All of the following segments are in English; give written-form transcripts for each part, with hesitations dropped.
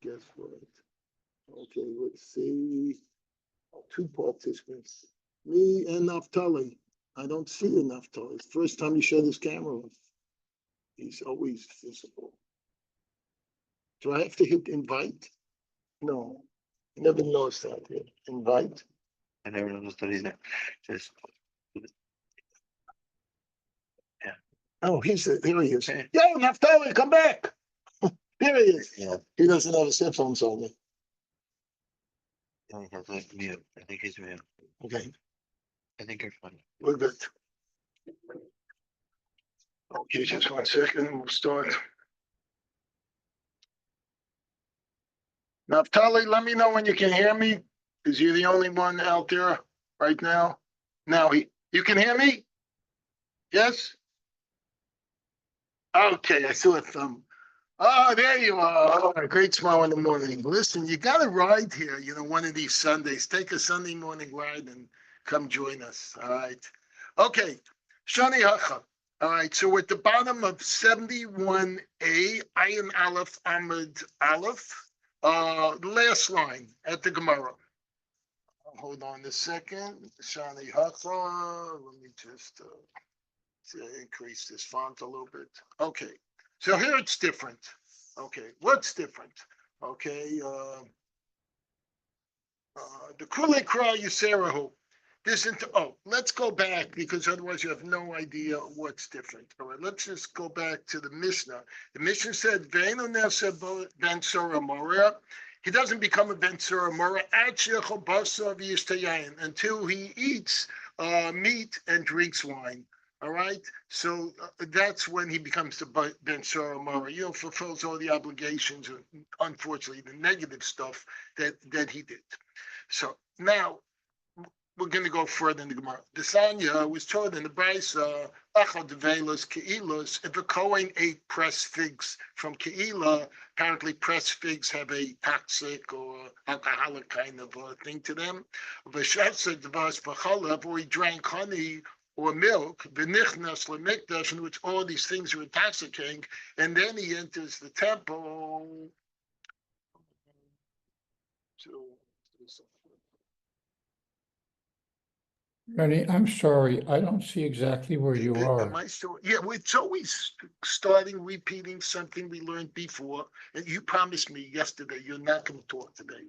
guess what? Okay, let's see. Two participants. Me and Naftali. I don't see you, Naftali. It's the first time you showed his camera off. He's always visible. Do I have to hit invite? No. I never noticed that here. Invite. I never understood his name. Just Oh, here he is. Yo, Naftali, come back. Here he is. yeah, He doesn't have his headphones on. he has like mute. I think he's mute. Okay, I think you're fine. we're good. Okay, just 1 second and we'll start. Naftali, let me know when you can hear me, because you're the only one out there right now. Now, you can hear me? Yes? Okay, I saw a thumb. Oh, there you are. Oh, a great smile in the morning. Listen, you got to ride here, one of these Sundays. Take a Sunday morning ride and come join us. All right. Okay. Shani Hacha. All right. So we're at the bottom of 71A, Ayin Aleph, Amud Aleph. Last line at the Gemara. Hold on a second. Shani Hacha. Let me just increase this font a little bit. Okay. So here it's different. Okay, what's different? Okay, the Kule Kra Yiserahu. Let's go back because otherwise you have no idea what's different. All right, let's just go back to the Mishnah. The Mishnah said, Ve'enu nesa ben Sora Moria. He doesn't become a ben Sora Moria until he eats meat and drinks wine. All right, so that's when he becomes the Ben Sora Mara. Fulfills all the obligations, unfortunately, the negative stuff that he did. So now we're going to go further in the Gemara. The Sanya was told in the Brisa, Achad Velos Keilos, if a Kohen ate pressed figs from Keila, apparently pressed figs have a toxic or alcoholic kind of thing to them. V'shatsa Devas B'chalav, or he drank honey or milk, b'nichnas l'mikdash, in which all these things are intoxicating, and then he enters the temple. Rennie, I'm sorry, I don't see exactly where you are. Am I still? Yeah, it's always repeating something we learned before, and you promised me yesterday you're not going to talk today.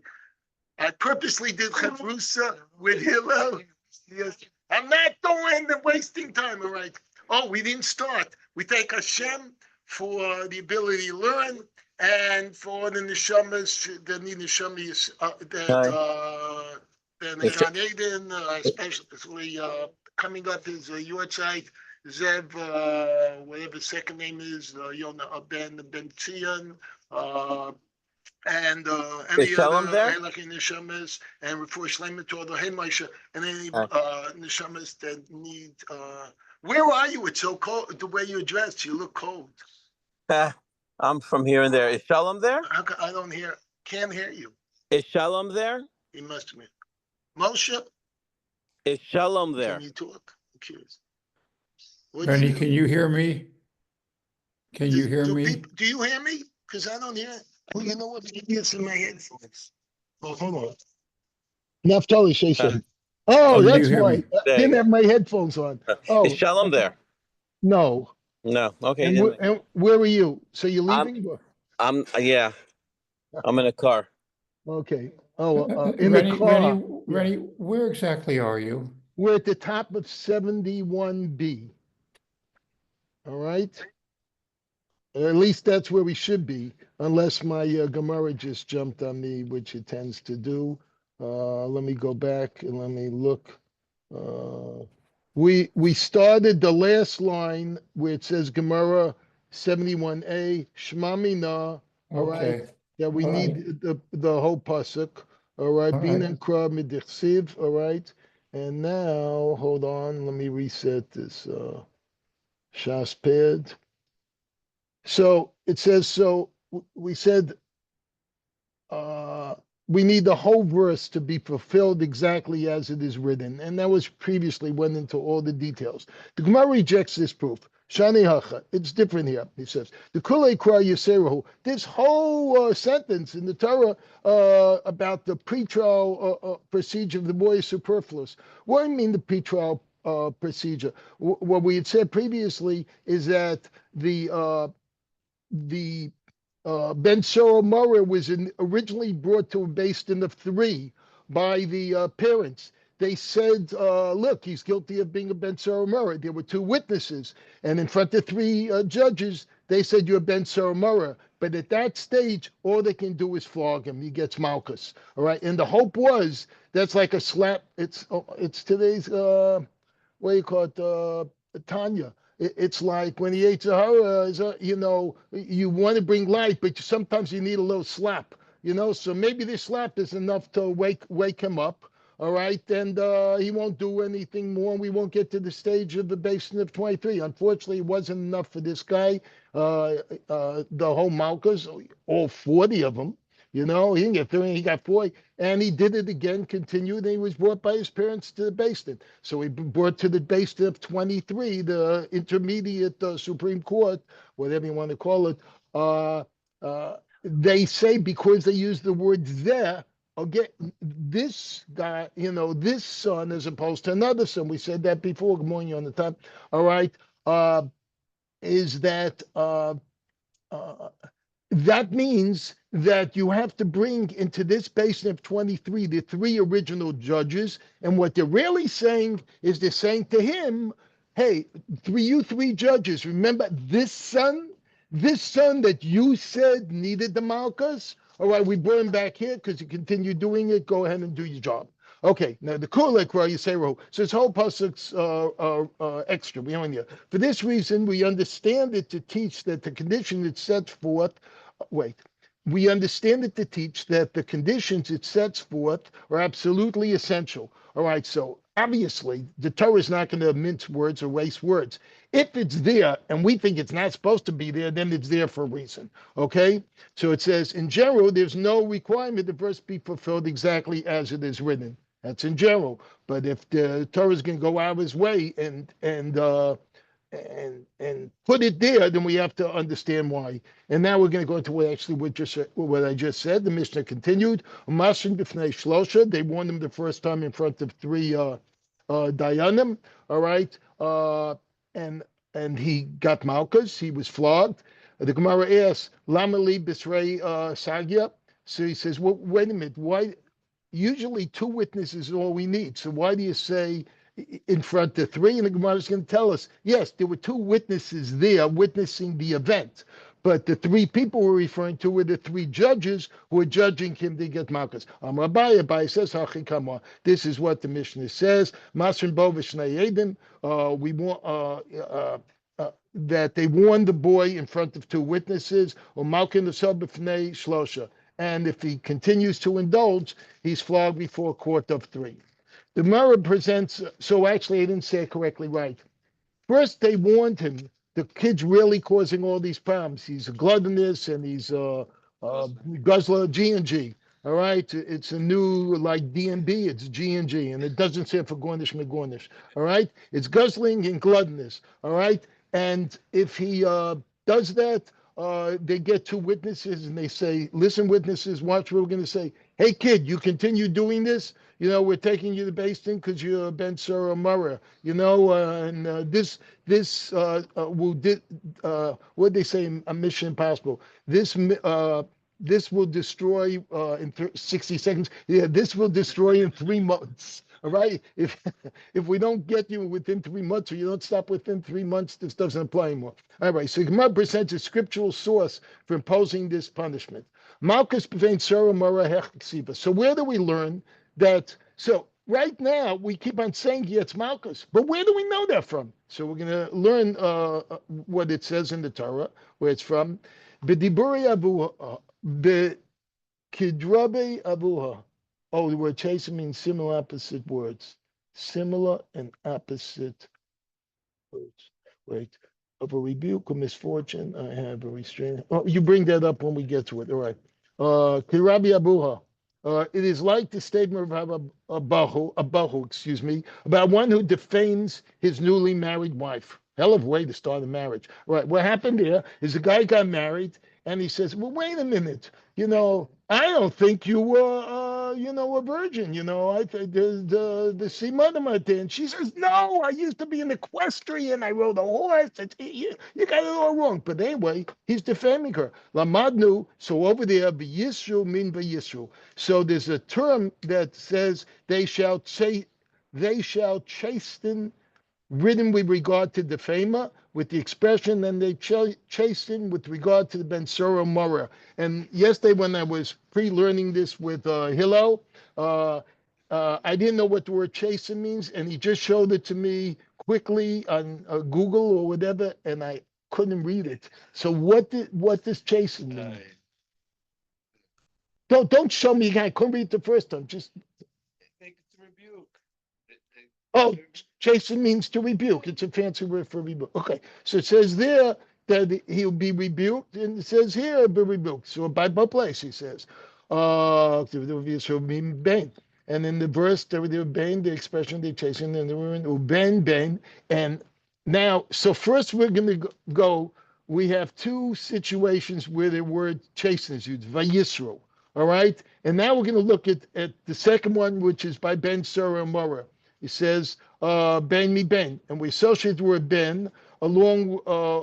I purposely did Chavrusa with Hillel. Yes. I'm not doing the wasting time, all right? Oh, we didn't start. We thank Hashem for the ability to learn and for the neshamas, that Gan Eden, especially coming up is your side, Zev, whatever second name is, Yona Ben Tzion, and any other neshamas, and refer shleimus to all the Moshe, and any neshamas that need. Where are you? It's so cold. The way you're dressed, you look cold. I'm from here and there. Is Shalom there? I don't hear. Can't hear you. Is Shalom there? He must be. Moshe. Is Shalom there? Can you talk? I'm curious. Rennie, can you hear me? Can you hear me? Do you hear me? Because I don't hear it. Well, you know what? It's in my headphones. Oh, hold on. Naftali, say something. Oh, that's why. I didn't have my headphones on. Oh, is Shalom there? No. No. Okay. And where are you? So you're leaving? Yeah. I'm in a car. Okay. Oh, in Rennie, the car. Rennie, where exactly are you? We're at the top of 71B. All right. At least that's where we should be, unless my Gemara just jumped on me, which it tends to do. Let me go back and let me look. We started the last line where it says Gemara 71a, Shema Mina, all right, that we need the whole pasuk, all right, Bin and Kra Midichsiv, all right, and now, hold on, let me reset this Shas pad. So it says, so we said we need the whole verse to be fulfilled exactly as it is written. And that was previously went into all the details. The Gemara rejects this proof. Shani hacha. It's different here. He says the kulei kra yiserahu. This whole sentence in the Torah about the pretrial procedure of the boy is superfluous. What do you mean the pretrial procedure? What we had said previously is that the Ben Soromora was originally brought to a basin of 3 by the parents. They said, look, he's guilty of being a Ben Soromora. There were 2 witnesses, and in front of 3 judges, they said, you're Ben Soromora. But at that stage, all they can do is flog him. He gets Malchus. All right. And the hope was that's like a slap. It's today's, what do you call it, Tanya. It's like when he ate Zahara, you want to bring light, but sometimes you need a little slap, So maybe this slap is enough to wake him up, all right? And he won't do anything more, and we won't get to the stage of the basin of 23. Unfortunately, it wasn't enough for this guy. The whole Malkas, all 40 of them, he didn't get 30, he got 40. And he did it again, continued, and he was brought by his parents to the basin. So he brought to the basin of 23, the intermediate Supreme Court, whatever you want to call it. They say because they use the word there, again, this guy, this son as opposed to another son, we said that before, good morning on the time, all right, is that that means that you have to bring into this basin of 23 the 3 original judges, and what they're really saying is they're saying to him, hey, you 3 judges, remember this son that you said needed the Malchus? All right, we brought him back here because you continue doing it. Go ahead and do your job. Okay, now the kulek you say, so this whole pasuk's extra. We only for this reason we understand it to teach that the condition it sets forth. We understand it to teach that the conditions it sets forth are absolutely essential. All right, so obviously the Torah is not going to mince words or waste words. If it's there and we think it's not supposed to be there, then it's there for a reason. Okay, so it says in general, there's no requirement the verse be fulfilled exactly as it is written. That's in general. But if the Torah is going to go out of his way and put it there, then we have to understand why. And now we're going to go into what I just said. The Mishnah continued. They warned him the first time in front of 3 Dayanim. All right, and he got Malchus. He was flogged. The Gemara asks, "Lama li b'srei sagya?" So he says, "Well, wait a minute. Why?" Usually 2 witnesses is all we need. So why do you say in front of 3? And the Gemara is going to tell us, yes, there were 2 witnesses there witnessing the event. But the 3 people we're referring to were the 3 judges who were judging him to get Malchus. Abai says, Hachikama. This is what the Mishnah says. Masrin bo v'shnei edim. We want that they warned the boy in front of 2 witnesses. Or Malkin the b'fnei shlosha. And if he continues to indulge, he's flogged before a court of 3. The Gemara presents, so actually I didn't say it correctly right. First, they warned him, the kid's really causing all these problems. He's a gluttonous and he's a guzzler, G&G. All right, it's a new, like D&B, it's G&G, and it doesn't stand for Gornish McGornish. All right, it's guzzling and gluttonous. All right, and if he does that, they get 2 witnesses and they say, listen, witnesses, watch what we're going to say. Hey, kid, you continue doing this? We're taking you to Basin because you're a Ben Soromora, and this will, what they say in Mission Impossible? This will destroy in 60 seconds. Yeah, this will destroy in 3 months. All right. If we don't get you within 3 months, or you don't stop within 3 months, this doesn't apply anymore. All right. So Gemara presents a scriptural source for imposing this punishment. Malchus b'vein Soromora hechksiva. So where do we learn that? So right now we keep on saying it's Malchus, but where do we know that from? So we're going to learn what it says in the Torah, where it's from. B'diburi avuha, b'kidrabe avuha. Oh, the word chaser means similar opposite words. Similar and opposite words. Wait. Of a rebuke or misfortune, I have a restraint. Oh, you bring that up when we get to it. All right. Kirabi Abuha. It is like the statement of Abahu, excuse me, about one who defames his newly married wife. Hell of a way to start a marriage. Right. What happened there is the guy got married and he says, well, wait a minute. I don't think you were, a virgin. I think the sea mother there. And she says, no, I used to be an equestrian. I rode a horse. You got it all wrong. But anyway, he's defaming her. Lamadnu. So over there, v'yisru min v'yisru. So there's a term that says they shall chasten, written with regard to defamer, with the expression, and they chasten with regard to the Ben Sura Mora. And yesterday, when I was pre-learning this with Hillel, I didn't know what the word chasten means, and he just showed it to me quickly on Google or whatever, and I couldn't read it. So what does chasten mean? Don't show me again. I couldn't read it the first time. Just Think it's a rebuke. Oh, chasten means to rebuke. It's a fancy word for rebuke. Okay, so it says there that he'll be rebuked, and it says here he'll be rebuked. So by both places, he says, and in the verse, there were bane, the expression they chasten, and they were in bane. And now, so first we're going to go, we have two situations where the word chasten is used, vayisro. All right, and now we're going to look at the second one, which is by Ben Sura Mora. He says, Ben mi ben, and we associate the word ben along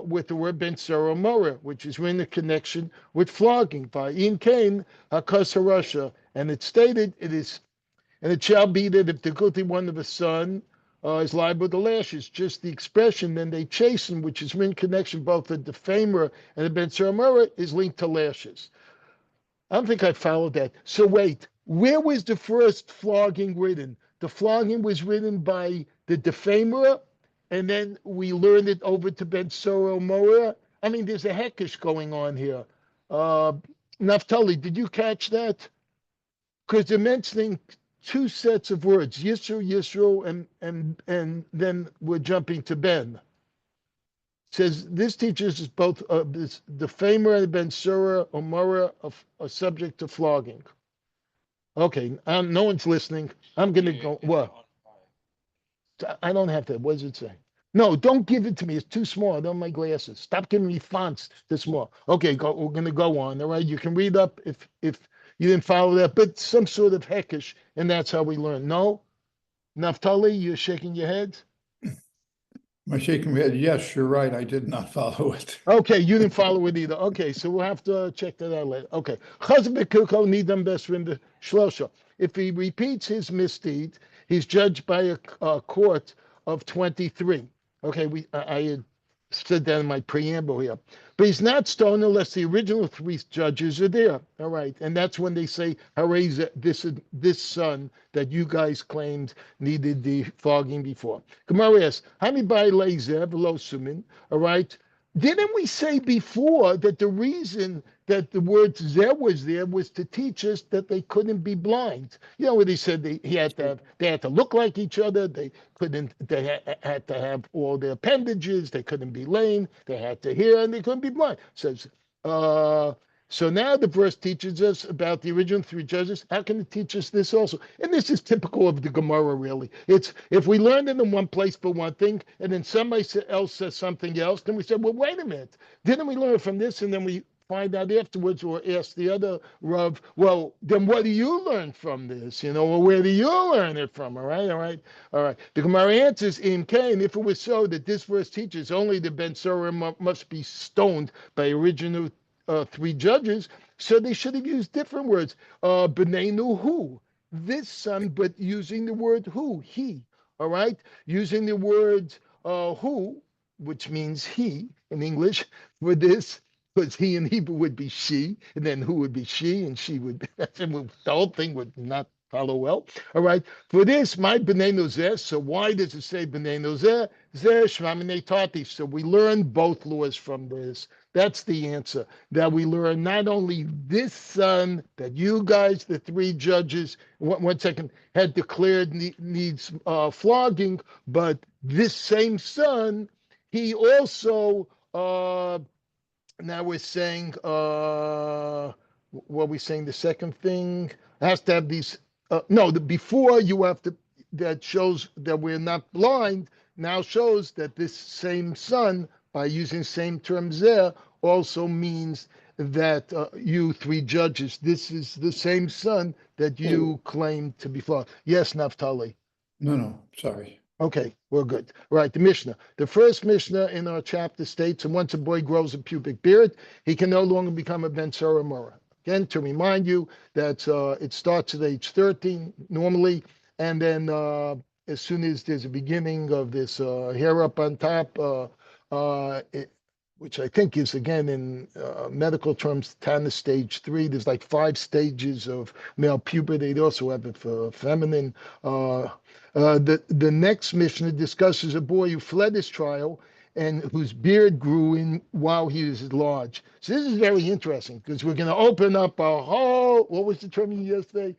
with the word Ben Sura Mora, which is in a connection with flogging. By in Cain, Hakas Harasha, and it's stated, and it shall be that if the guilty one of a son is liable to lashes, just the expression, then they chasten, which is in connection both the defamer and the Ben Sura Mora, is linked to lashes. I don't think I followed that. So wait, where was the first flogging written? The flogging was written by the defamer, and then we learned it over to Ben Sora Mora. I mean, there's a heckish going on here. Naftali, did you catch that? Because they're mentioning two sets of words, Yisro, and then we're jumping to Ben. Says this teaches us both this defamer and Ben Sura or Mora are subject to flogging. Okay, no one's listening. I'm gonna go. What? I don't have that. What does it say? No, don't give it to me. It's too small. I don't have my glasses. Stop giving me fonts this small. Okay, we're gonna go on. All right, you can read up if you didn't follow that, but some sort of heckish, and that's how we learn. No, Naftali, you're shaking your head. I'm shaking my head. Yes, you're right. I did not follow it. Okay, you didn't follow it either. Okay, so we'll have to check that out later. Okay. If he repeats his misdeed, he's judged by a court of 23. Okay, I had said that in my preamble here. But he's not stoned unless the original three judges are there. All right. And that's when they say, hooray, this son that you guys claimed needed the flogging before. Gemara asks, all right. Didn't we say before that the reason that the word zeh was there was to teach us that they couldn't be blind? Where they said they had to look like each other. They had to have all their appendages. They couldn't be lame. They had to hear and they couldn't be blind. Says, so now the verse teaches us about the original three judges. How can it teach us this also? And this is typical of the Gemara, really. It's if we learned it in one place for one thing, and then somebody else says something else, then we say, well, wait a minute. Didn't we learn from this? And then we find out afterwards or ask the other Rav, well, then what do you learn from this? Or where do you learn it from? All right. The Gemara answers, in Cain, if it was so that this verse teaches only the Ben Sura must be stoned by original three judges, so they should have used different words. B'neinu hu, this son, but using the word who, he. All right, using the word who, which means he in English for this, because he in Hebrew would be she, and then who would be she, and she would be, the whole thing would not follow well. All right, for this, my b'nei nozeh, so why does it say b'nei nozeh? Zeh shmaminei tati. So we learn both laws from this. That's the answer, that we learn not only this son that you guys, the three judges, one second, had declared needs flogging, but this same son, he also, now we're saying, what are we saying? The second thing has to have these. No, the before you have to. That shows that we're not blind. Now shows that this same son, by using same terms there, also means that you three judges. This is the same son that you claim to be flawed. Yes, Naphtali. No, sorry. Okay, we're good. Right, the Mishnah. The first Mishnah in our chapter states, and once a boy grows a pubic beard, he can no longer become a Ben Sarah Mora. Again, to remind you that it starts at age 13 normally, and then as soon as there's a beginning of this hair up on top, which I think is, again, in medical terms, Tana stage 3. There's like 5 stages of male puberty. They also have it for feminine. The next Mishnah discusses a boy who fled his trial and whose beard grew in while he was large. So this is very interesting because we're going to open up a whole, what was the term you used yesterday?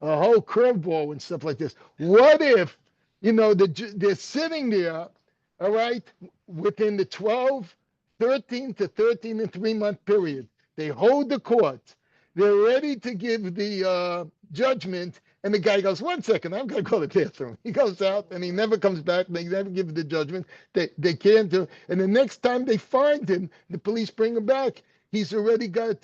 A whole curveball and stuff like this. What if, they're sitting there, all right, within the 13 to 13 and 3-month period. They hold the court. They're ready to give the judgment. And the guy goes, 1 second, I'm going to go to the bathroom. He goes out and he never comes back. They never give the judgment. They can't do it. And the next time they find him, the police bring him back. He's already got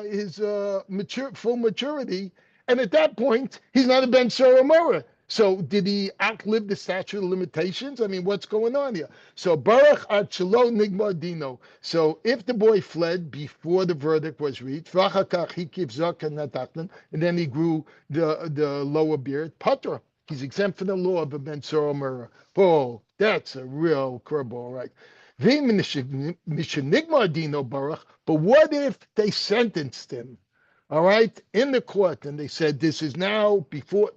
his full maturity. And at that point, he's not a Ben Sarah Mora. So did he outlive the statute of limitations? I mean, what's going on here? So Baruch ad shelo nigmar dino. So if the boy fled before the verdict was reached, and then he grew the lower beard, Patra. He's exempt from the law of a Ben Sarah Mora. Oh, that's a real curveball, right? Mishnigmar dino Baruch. But what if they sentenced him? All right, in the court, and they said, this is now before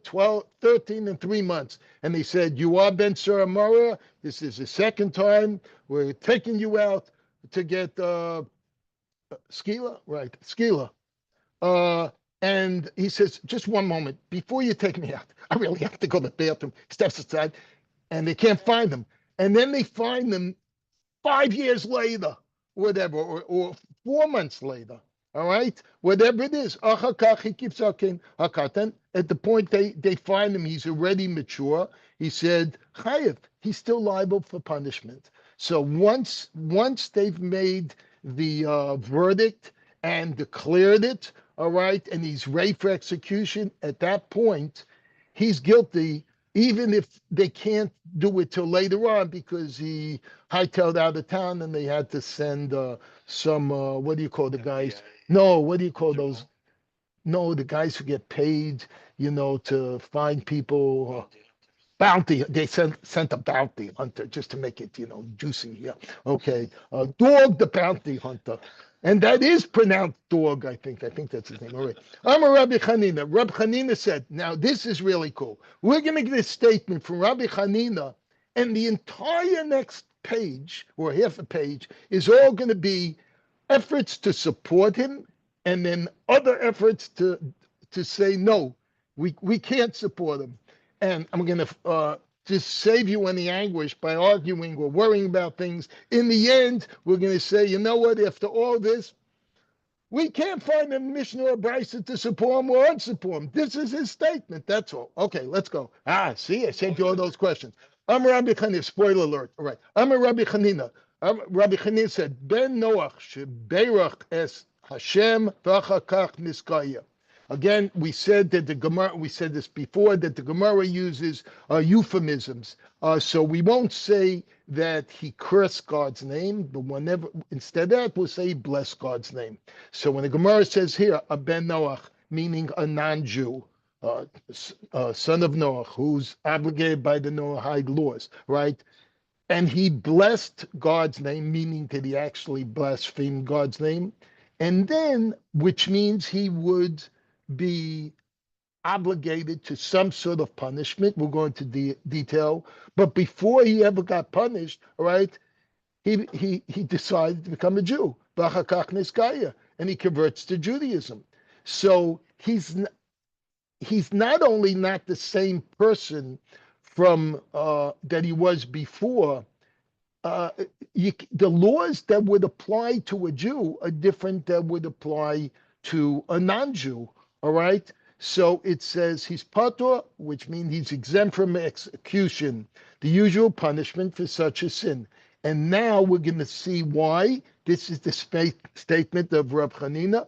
13 and 3 months. And they said, you are Ben Sarah Mora. This is the second time. We're taking you out to get Skila, right, Skila. And he says, just one moment, before you take me out, I really have to go to the bathroom. Steps aside, and they can't find him. And then they find them 5 years later, whatever, or 4 months later. All right, whatever it is, at the point they find him, he's already mature. He said, Chayev, he's still liable for punishment. So once they've made the verdict and declared it, all right, and he's ready for execution, at that point, he's guilty, even if they can't do it till later on because he hightailed out of town and they had to send some, what do you call the guys? No, what do you call those? No, the guys who get paid, to find people. Bounty. They sent a bounty hunter just to make it, juicy. Yeah. Okay. Dog the bounty hunter. And that is pronounced dog, I think. I think that's his name. All right. I'm a Rabbi Chanina. Rabbi Chanina said, now this is really cool. We're going to get a statement from Rabbi Chanina, and the entire next page, or half a page, is all going to be efforts to support him, and then other efforts to say, no, we can't support him. And I'm going to just save you any anguish by arguing or worrying about things. In the end, we're going to say, you know what, after all this, we can't find a Mishnah or Brisa to support him or unsupport him. This is his statement. That's all. Okay, let's go. See, I sent you all those questions. I'm Rabbi Chanina. Spoiler alert. All right. I'm a Rabbi Chanina. Rabbi Chanina said, Ben Noach shebeirach es Hashem v'achakach niskaya. Again, we said that the Gemara, we said this before, that the Gemara uses euphemisms. So we won't say that he cursed God's name, but instead of that, we'll say he blessed God's name. So when the Gemara says here, a Ben Noach, meaning a non-Jew, son of Noach, who's obligated by the Noahide laws, right? And he blessed God's name, meaning that he actually blasphemed God's name. And then, which means he would be obligated to some sort of punishment. We'll go into detail. But before he ever got punished, all right, he decided to become a Jew. And he converts to Judaism. So he's not only not the same person from that he was before. The laws that would apply to a Jew are different that would apply to a non-Jew, all right? So it says he's patur, which means he's exempt from execution, the usual punishment for such a sin. And now we're going to see why. This is the statement of Rav Chanina.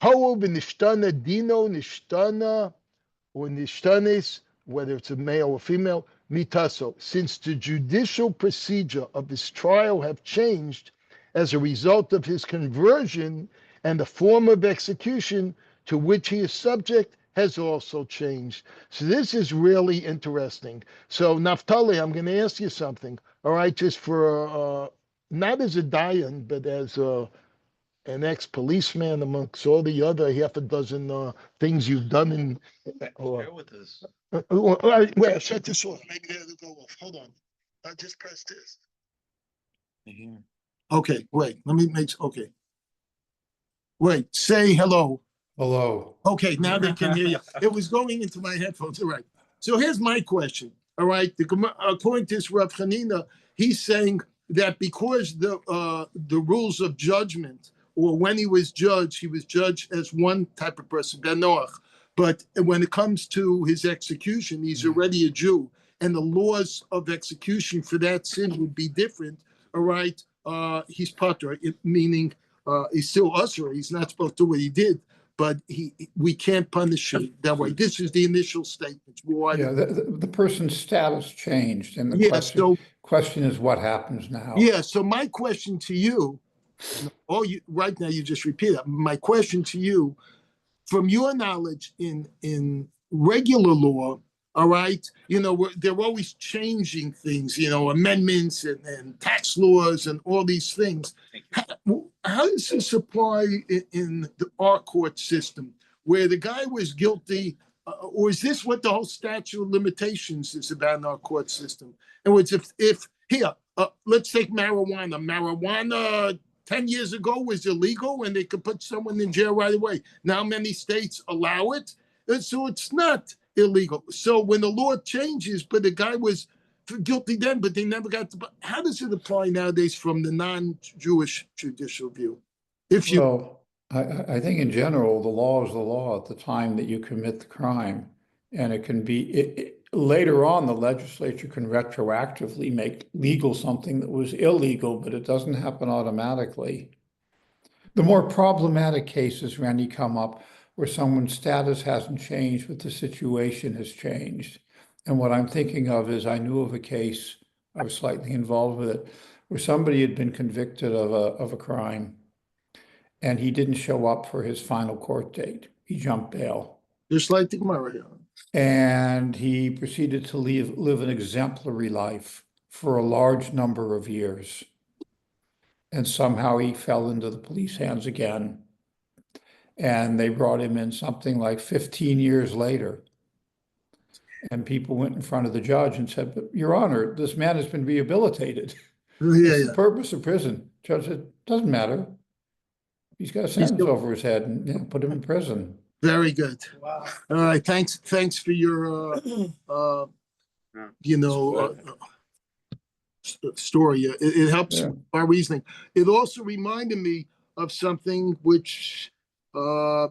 Ho v'nishtana dino nishtana or nishtanes, whether it's a male or female, mitaso, since the judicial procedure of his trial have changed as a result of his conversion, and the form of execution to which he is subject has also changed. So this is really interesting. So Naftali, I'm going to ask you something, all right, just for, not as a dayan, but as an ex-policeman amongst all the other half a dozen things you've done in. Share with us. Wait, shut this off. Maybe that'll go off. Hold on. Just press this. Okay, wait. Let me make. Okay. Wait. Say hello. Hello. Okay, now they can hear you. It was going into my headphones. All right. So here's my question. All right. According to this Rav Chanina, he's saying that because the rules of judgment, or when he was judged as one type of person, Ben Noach. But when it comes to his execution, he's already a Jew, and the laws of execution for that sin would be different. All right. He's patur, meaning he's still usher. He's not supposed to do what he did, but we can't punish him that way. This is the initial statement. Yeah, the person's status changed, and the question is what happens now. Yeah, so my question to you, right now you just repeat it. My question to you, from your knowledge in regular law, all right, they're always changing things, amendments and tax laws and all these things. How does this apply in our court system, where the guy was guilty, or is this what the whole statute of limitations is about in our court system? In other words, if here, let's take marijuana. Marijuana 10 years ago was illegal and they could put someone in jail right away. Now many states allow it, and so it's not illegal. So when the law changes, but the guy was guilty then, but they never got to. How does it apply nowadays from the non-Jewish judicial view? Well, I think in general, the law is the law at the time that you commit the crime. And it can be, later on, the legislature can retroactively make legal something that was illegal, but it doesn't happen automatically. The more problematic cases, Randy, come up where someone's status hasn't changed, but the situation has changed. And what I'm thinking of is I knew of a case, I was slightly involved with it, where somebody had been convicted of a crime, and he didn't show up for his final court date. He jumped bail. Just like the Gemara. And he proceeded to live an exemplary life for a large number of years. And somehow he fell into the police hands again. And they brought him in something like 15 years later. And people went in front of the judge and said, "But Your Honor, this man has been rehabilitated. It's the purpose of prison." Judge said, "Doesn't matter. He's got a sentence over his head, and put him in prison." Very good. Wow. All right. Thanks for your, story. It helps our reasoning. It also reminded me of something which, I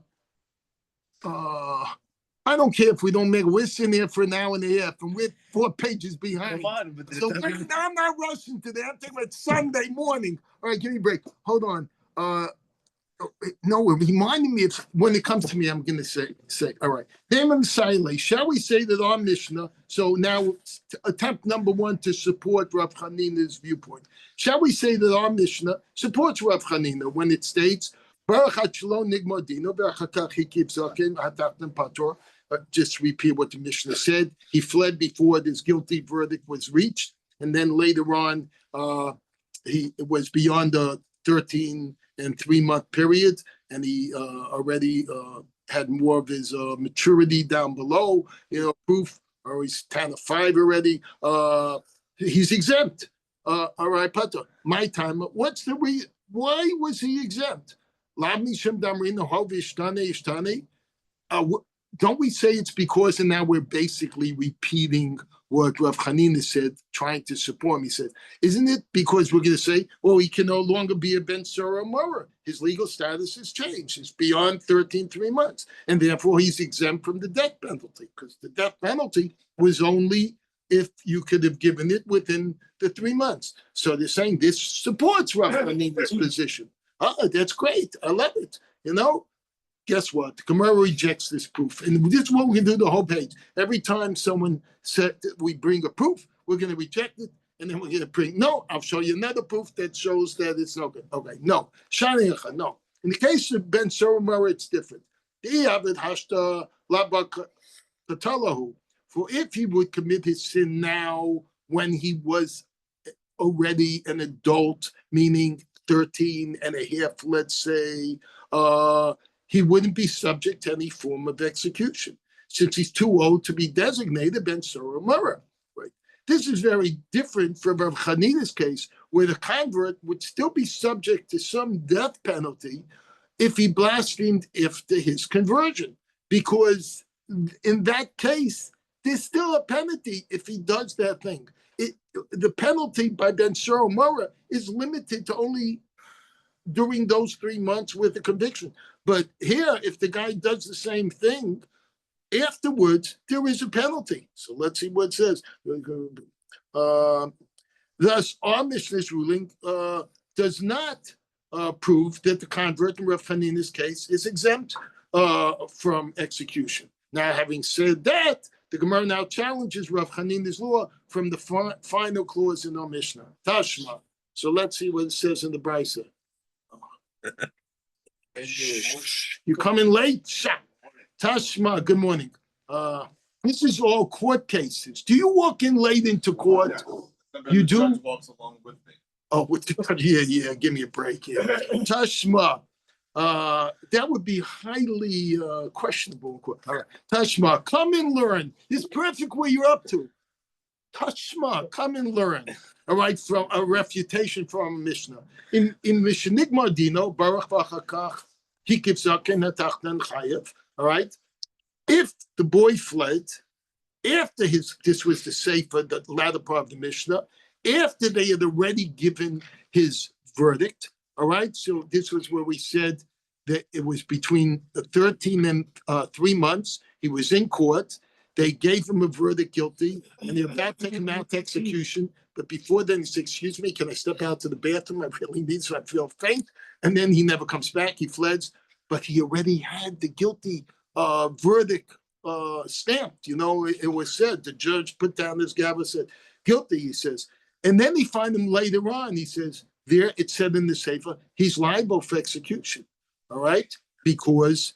don't care if we don't make. We're sitting here for an hour and a half, and we're 4 pages behind. Come on, but So I'm not rushing today. I'm thinking about Sunday morning. All right, give me a break. Hold on. No, it reminded me of when it comes to me. I'm going to say, all right. Shall we say that our Mishnah? So now, attempt number 1 to support Rav Chanina's viewpoint. Shall we say that our Mishnah supports Rav Chanina when it states, just repeat what the Mishnah said. He fled before this guilty verdict was reached, and then later on, he was beyond the 13 and 3-month period, and he already had more of his maturity down below, proof, or he's 10 or 5 already. He's exempt. All right, Pato, my time. What's the reason? Why was he exempt? Don't we say it's because, and now we're basically repeating what Rav Hanina said, trying to support him. He said, isn't it because we're going to say, oh, he can no longer be a Ben Sora Mora. His legal status has changed. It's beyond 3 months. And therefore, he's exempt from the death penalty, because the death penalty was only if you could have given it within the 3 months. So they're saying this supports Rav Hanina's position. Oh, that's great. I love it. Guess what? The Gemara rejects this proof. And this is what we're going to do the whole page. Every time someone said that we bring a proof, we're going to reject it. And then we're going to bring, no, I'll show you another proof that shows that it's no good. Okay, no. Shaniacha, no. In the case of Ben Soromar, it's different. For if he would commit his sin now when he was already an adult, meaning 13 and a half, let's say, he wouldn't be subject to any form of execution, since he's too old to be designated Ben Soromara. Right? This is very different from Rav Hanina's case, where the convert would still be subject to some death penalty if he blasphemed after his conversion, because in that case, there's still a penalty if he does that thing. The penalty by Ben Soromara is limited to only during those 3 months with the conviction. But here, if the guy does the same thing afterwards, there is a penalty. So let's see what it says. Thus, our Mishnah's ruling does not prove that the convert in Rav Hanina's case is exempt from execution. Now, having said that, the Gemara now challenges Rav Hanina's law from the final clause in our Mishnah, Tashma. So let's see what it says in the Brisa. You come in late? Tashma, good morning. This is all court cases. Do you walk in late into court? You do? Oh, yeah, give me a break. Yeah. Tashma. That would be highly questionable. All right. Tashma, come and learn. It's perfect where you're up to. Tashma, come and learn. All right, from a refutation from Mishnah. In Mishnigmar Dino, Baruch Vachakach, he gives up Kenatachnan Chayev. All right. If the boy fled after this was the Sefer, the latter part of the Mishnah, after they had already given his verdict. All right. So this was where we said that it was between 13 and 3 months. He was in court. They gave him a verdict guilty, and they're about to take him out to execution. But before then, he said, excuse me, can I step out to the bathroom? I really need, so I feel faint. And then he never comes back. He fled, but he already had the guilty verdict stamped. It was said, the judge put down his gavel, said, guilty, he says. And then they find him later on. He says, there, it said in the Sefer, he's liable for execution. All right? Because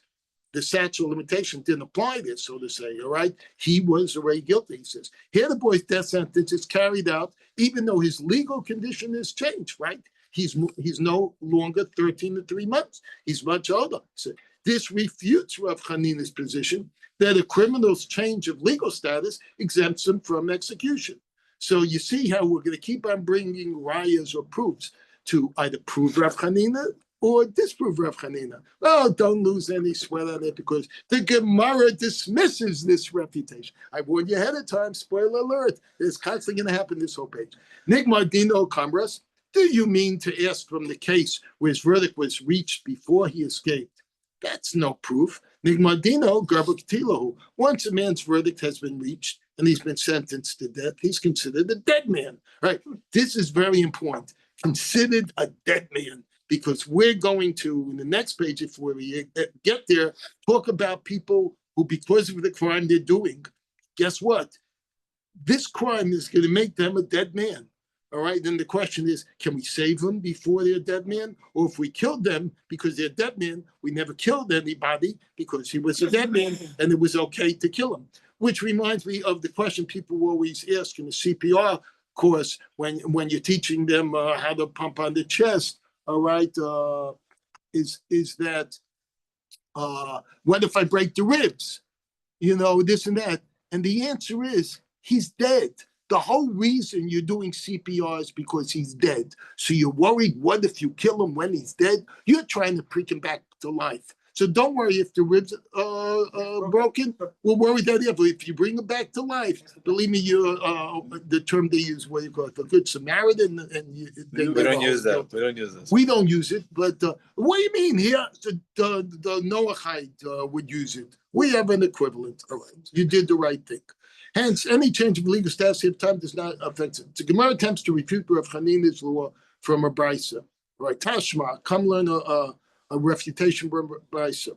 the statute of limitation didn't apply there, so to say, all right? He was already guilty, he says. Here the boy's death sentence is carried out, even though his legal condition has changed, right? He's no longer 13 to 3 months. He's much older. So this refutes Rav Hanina's position that a criminal's change of legal status exempts him from execution. So you see how we're going to keep on bringing rayas or proofs to either prove Rav Hanina or disprove Rav Hanina. Oh, don't lose any sweat on it, because the Gemara dismisses this refutation. I warned you ahead of time, spoiler alert. It's constantly going to happen this whole page. Nigmar Dino Kamras, do you mean to ask from the case where his verdict was reached before he escaped? That's no proof. Nigmar Dino Garbaktilahu. Once a man's verdict has been reached and he's been sentenced to death, he's considered a dead man. Right? This is very important. Considered a dead man. Because we're going to, in the next page, if we get there, talk about people who, because of the crime they're doing, guess what? This crime is going to make them a dead man. All right? Then the question is, can we save them before they're a dead man? Or if we killed them because they're dead men, we never killed anybody because he was a dead man and it was okay to kill him. Which reminds me of the question people always ask in the CPR course when you're teaching them how to pump on the chest. All right, is that what if I break the ribs? This and that. And the answer is he's dead. The whole reason you're doing CPR is because he's dead. So you're worried, what if you kill him when he's dead? You're trying to bring him back to life. So don't worry if the ribs broken. We'll worry that if you bring them back to life, believe me, the term they use, what do you call it, the good Samaritan, and We don't use that. We don't use this. We don't use it, but what do you mean here? The Noahide would use it. We have an equivalent. All right, you did the right thing. Hence, any change of legal status at time does not affect it. The Gemara attempts to refute Rav Chanina's law from a brisa. Right, Tashma, come learn a refutation from a brisa.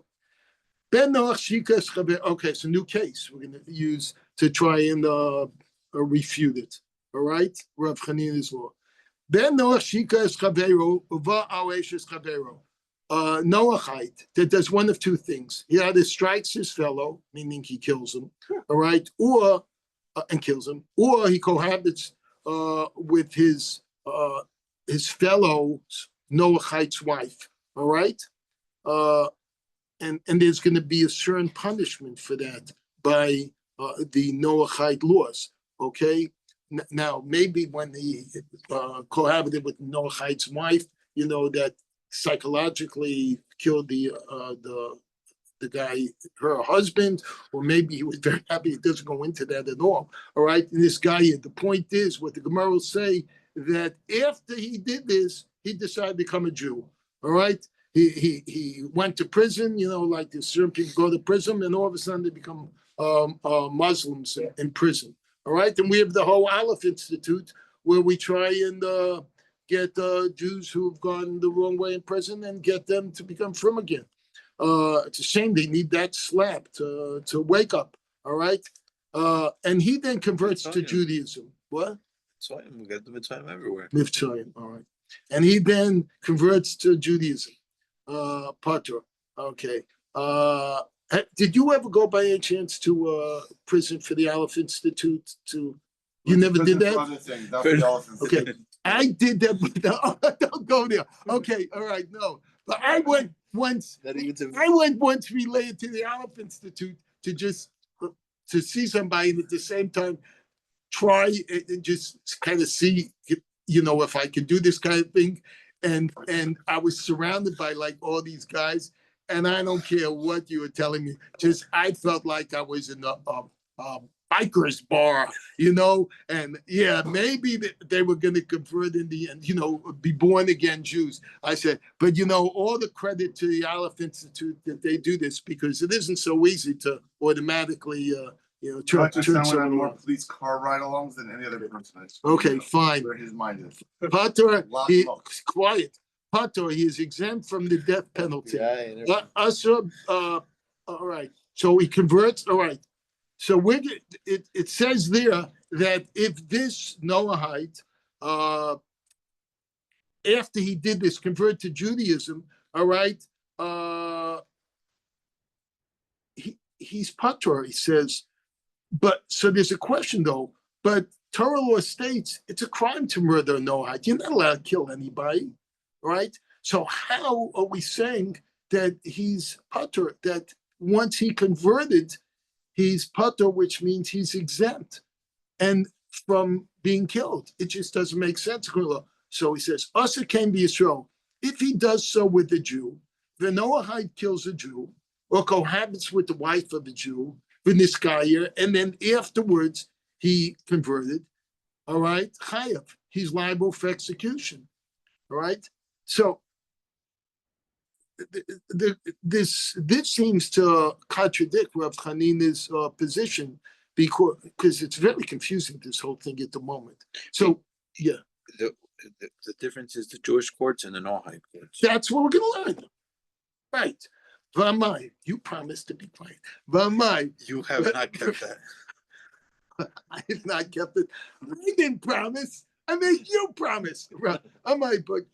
Ben Noach Shikas Chaver. Okay, it's a new case we're going to use to try and refute it. All right, Rav Chanina's law. Ben Noach Shikas Chavero Uva Aweshes Chavero. Noachite that does one of two things. He either strikes his fellow, meaning he kills him, all right, or and kills him, or he cohabits with his fellow Noachite's wife, all right, and there's going to be a certain punishment for that by the Noachite laws, okay. Now maybe when he cohabited with Noachite's wife, you know that psychologically killed the guy, her husband, or maybe he was very happy. It doesn't go into that at all. All right. And this guy, the point is, what the Gemara will say, that after he did this, he decided to become a Jew. All right. He went to prison, you know, like the certain people go to prison, and all of a sudden they become Muslims in prison. All right. And we have the whole Aleph Institute where we try and get Jews who've gone the wrong way in prison and get them to become frum again. It's a shame they need that slap to wake up. All right. And he then converts to Judaism. What? Mitzrayim. We got the Mitzrayim everywhere. Mitzrayim. All right. And he then converts to Judaism. Potter. Okay. Did you ever go by any chance to prison for the Aleph Institute? You never did that? Okay. I did that, but don't go there. Okay, all right, no. But I went once related to the Aleph Institute to just to see somebody, and at the same time try and just kind of see, you know, if I could do this kind of thing. And I was surrounded by like all these guys, and I don't care what you were telling me. Just I felt like I was in a biker's bar, you know, and yeah, maybe they were going to convert in the end, you know, be born again Jews. I said, but you know, all the credit to the Aleph Institute that they do this, because it isn't so easy to automatically, you know, turn someone more police car ride-alongs than any other person. Okay, fine. Where his mind is. Pater, quiet. Pater, he is exempt from the death penalty. All right. So he converts. All right. So it says there that if this Noahide, after he did this, convert to Judaism, all right, he's patur, he says. But so there's a question though, but Torah law states it's a crime to murder a Noahide. You're not allowed to kill anybody, right? So how are we saying that he's patur, that once he converted, he's patur, which means he's exempt and from being killed? It just doesn't make sense. So he says, Asa can be Yisrael. If he does so with a Jew, the Noahide kills a Jew or cohabits with the wife of a Jew, V'niskaya, and then afterwards he converted, all right, Chayav, he's liable for execution, all right? So this seems to contradict Rav Chanina's position because it's very confusing, this whole thing at the moment. So, yeah. The difference is the Jewish courts and the Noahide courts. That's what we're going to learn. Right. Vamai, you promised to be quiet. Vamai. You have not kept that. I have not kept it. I didn't promise. I made you promise. But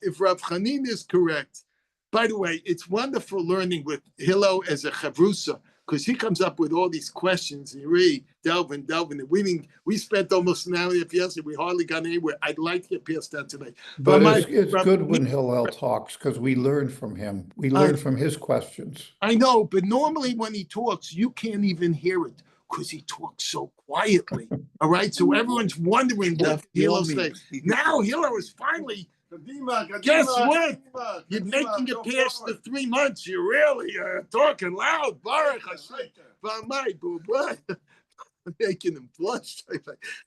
if Rav Chanina is correct, by the way, it's wonderful learning with Hillel as a chavrusa, because he comes up with all these questions and really delving. And we spent almost an hour and a half yesterday. We hardly got anywhere. I'd like to get past that today. But it's good when Hillel talks because we learn from him. We learn from his questions. I know, but normally when he talks, you can't even hear it because he talks so quietly. All right, so everyone's wondering what Hillel says. Now Hillel is finally Guess what? You're making it past the 3 months. You're really talking loud. Baruch Hashem. What? Making them blush.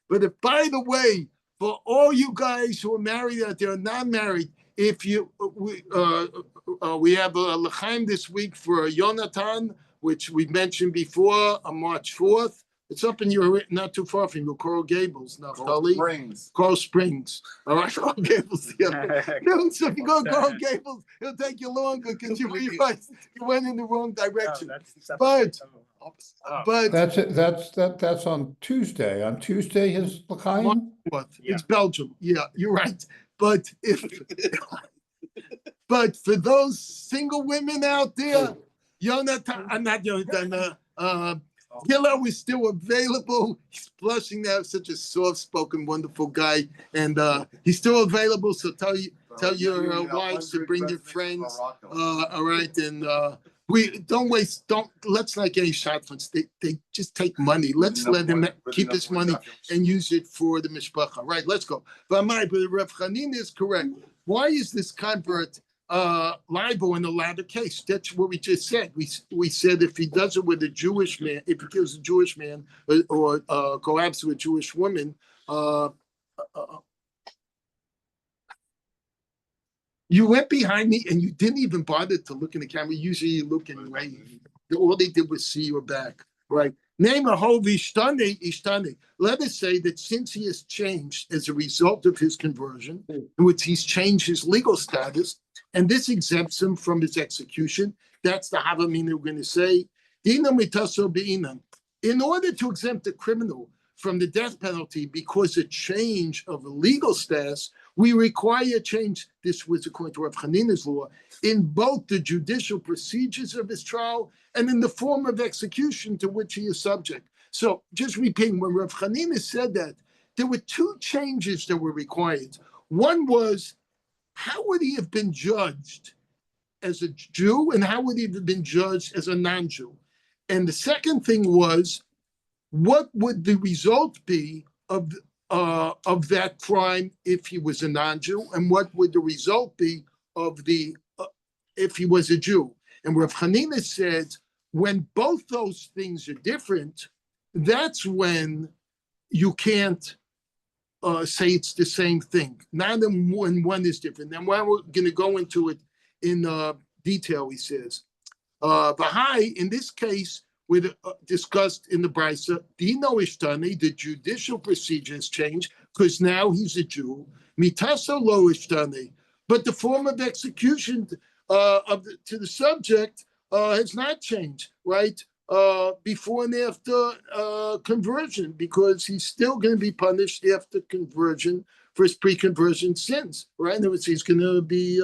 But if, by the way, for all you guys who are married out there, not married, if you we have a l'chaim this week for Yonatan, which we mentioned before, on March 4th. It's up in your, not too far from you, Coral Gables, Naftali. Coral Springs. All right, Coral Gables. No, so if you go to Coral Gables, it'll take you longer because you realize you went in the wrong direction. But That's on Tuesday. On Tuesday, his l'chaim? It's Belgium. Yeah, you're right. But but for those single women out there, not Jonathan, Gillo is still available. He's blushing to have such a soft-spoken, wonderful guy, and he's still available. So tell your wives to bring your friends. All right, and let's not get any shot funds. They just take money. Let's let him keep his money and use it for the mishpacha. All right, let's go. But Rav Chanina is correct. Why is this convert liable in the latter case? That's what we just said. We said if he does it with a Jewish man, if he kills a Jewish man or cohabits with a Jewish woman, you went behind me and you didn't even bother to look in the camera. Usually you look anyway. All they did was see your back, right? Name a hov ishtane. Let us say that since he has changed as a result of his conversion, in which he's changed his legal status, and this exempts him from his execution. That's the havamina we're going to say. In order to exempt a criminal from the death penalty because a change of a legal status, we require a change, this was according to Rav Chanina's law, in both the judicial procedures of his trial and in the form of execution to which he is subject. So just repeating, when Rav Chanina said that, there were 2 changes that were required. One was, how would he have been judged as a Jew and how would he have been judged as a non-Jew? And the second thing was, what would the result be of that crime if he was a non-Jew, and what would the result be of the if he was a Jew? And Rav Chanina said, when both those things are different, that's when you can't say it's the same thing. Not when one is different. Now, we're going to go into it in detail, he says. Bahai, in this case, we discussed in the Brisa, Dino Ishtani, the judicial procedure has changed because now he's a Jew. Mitasa lo Ishtani, but the form of execution to the subject has not changed, right? Before and after conversion, because he's still going to be punished after conversion for his pre-conversion sins, right? In other words, he's going to be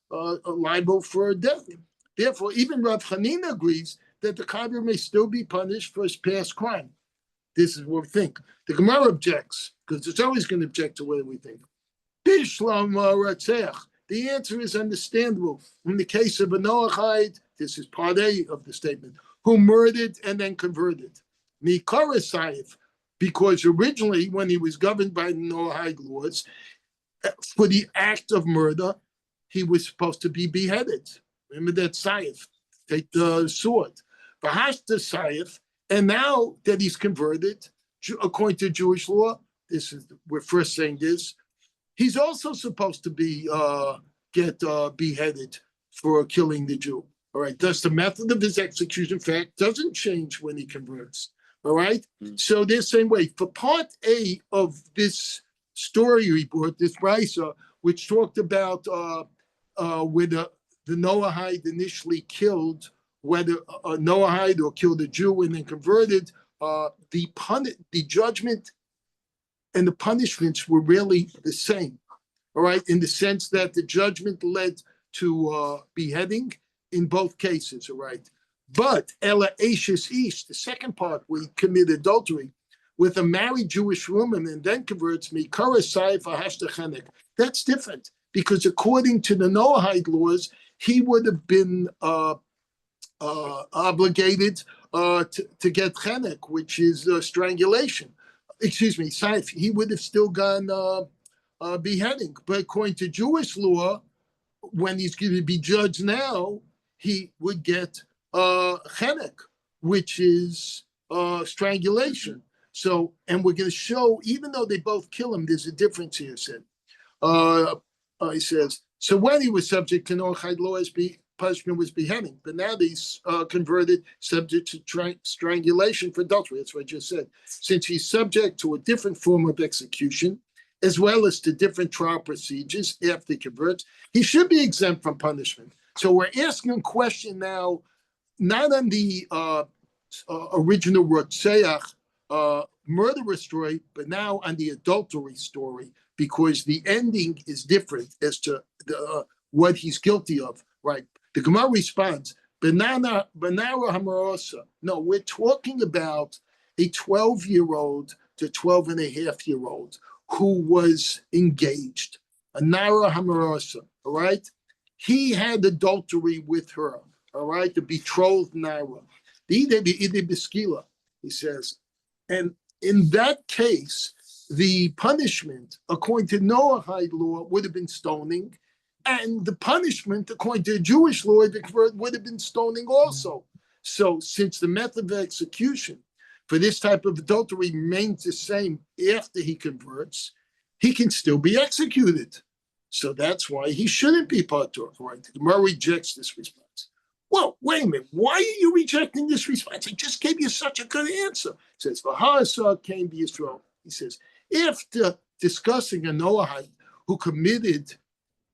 liable for death. Therefore, even Rav Chanina agrees that the convert may still be punished for his past crime. This is what we think. The Gemara objects, because it's always going to object to what we think. Bishlam Ratzeach. The answer is understandable. In the case of a Noachide, this is part A of the statement, who murdered and then converted. Mikara Saif, because originally when he was governed by the Noahide laws, for the act of murder, he was supposed to be beheaded. Remember that Saif, take the sword. Vahashta Saif, and now that he's converted, according to Jewish law, we're first saying this, he's also supposed to be get beheaded for killing the Jew. All right. Thus, the method of his execution, fact, doesn't change when he converts. All right. So they're saying, wait, for part A of this story report, this Brisa, which talked about where the Noahide initially killed, whether a Noahide or killed a Jew and then converted, the judgment and the punishments were really the same. All right, in the sense that the judgment led to beheading in both cases. All right, but Ella Ashes Ish, the second part, we commit adultery with a married Jewish woman and then converts me. That's different because according to the Noahide laws, he would have been obligated to get chenek, which is strangulation. Excuse me, saif. He would have still gone beheading. But according to Jewish law, when he's going to be judged now, he would get chenek, which is strangulation. So, and we're going to show, even though they both kill him, there's a difference here. He says, so when he was subject to Noachide law, his punishment was beheading, but now he's converted subject to strangulation for adultery. That's what I just said. Since he's subject to a different form of execution, as well as to different trial procedures after he converts, he should be exempt from punishment. So we're asking a question now, not on the original Rotseach murderer story, but now on the adultery story, because the ending is different as to what he's guilty of, right? The Gemara responds, Banara Hamarosa. No, we're talking about a 12-year-old to 12-and-a-half-year-old who was engaged, a Nara Hamarosa, all right? He had adultery with her, all right? The betrothed Nara. He says, and in that case, the punishment, according to Noahide law, would have been stoning, and the punishment, according to Jewish law, would have been stoning also. So, since the method of execution for this type of adultery remains the same after he converts, he can still be executed. So that's why he shouldn't be patur, right? The Gemara rejects this response. Well, wait a minute. Why are you rejecting this response? I just gave you such a good answer. It says, V'ha'asa came to Yisrael. He says, after discussing a Noahide who committed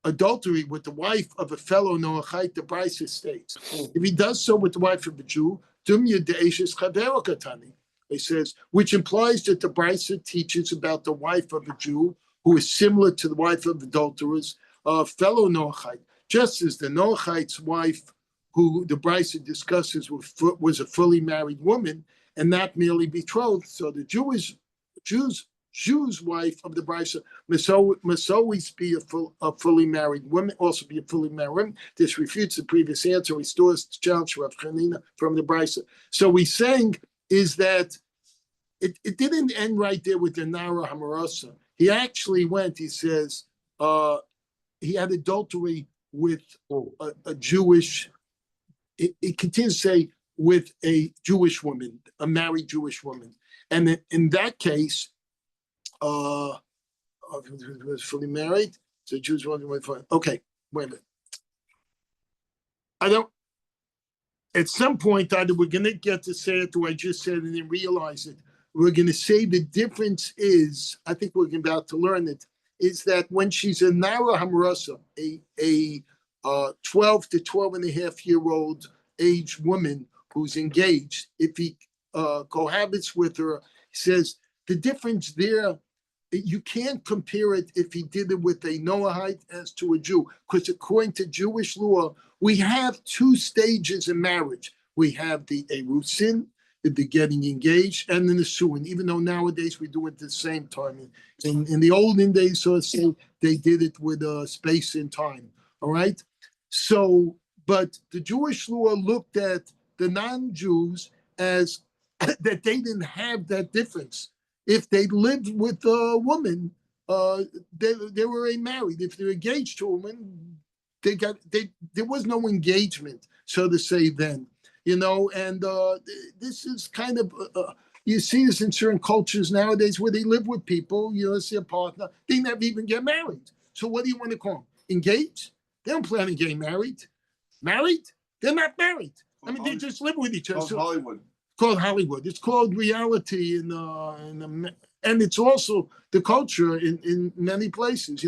adultery with the wife of a fellow Noachite, the Brisa states, if he does so with the wife of a Jew, Dumya de'eshes chavero katani. It says, which implies that the Brisa teaches about the wife of a Jew who is similar to the wife of adulterers, fellow Noachite, just as the Noachite's wife, who the Brisa discusses was a fully married woman and not merely betrothed. So the Jew's wife of the Brisa must always be a fully married woman, also be a fully married woman. This refutes the previous answer, restores the challenge of Chanina from the Brisa. So we're saying is that it didn't end right there with the Nara Hamarasa. He actually went, he says, he had adultery with a Jewish, it continues to say, with a Jewish woman, a married Jewish woman. And in that case, was fully married. So Jews woman. Okay, wait a minute. At some point, either we're going to get to say it, or I just said and then realize it. We're going to say the difference is, I think we're about to learn it, is that when she's a Nara Hamarasa, a 12 to 12-and-a-half-year-old age woman who's engaged, if he cohabits with her, he says the difference there, you can't compare it if he did it with a Noahite as to a Jew, because according to Jewish law, we have two stages in marriage. We have the Erusin, the getting engaged, and the Nisuin, even though nowadays we do it at the same time. In the olden days, so to say, they did it with a space in time, all right? So, but the Jewish law looked at the non-Jews as that they didn't have that difference. If they lived with a woman, they were married. If they're engaged to a woman, there was no engagement, so to say, then. And this is kind of, you see this in certain cultures nowadays where they live with people, as their partner, they never even get married. So what do you want to call them? Engaged? They don't plan on getting married. Married? They're not married. I mean, they just live with each other. Called Hollywood. Called Hollywood. It's called reality, and it's also the culture in many places.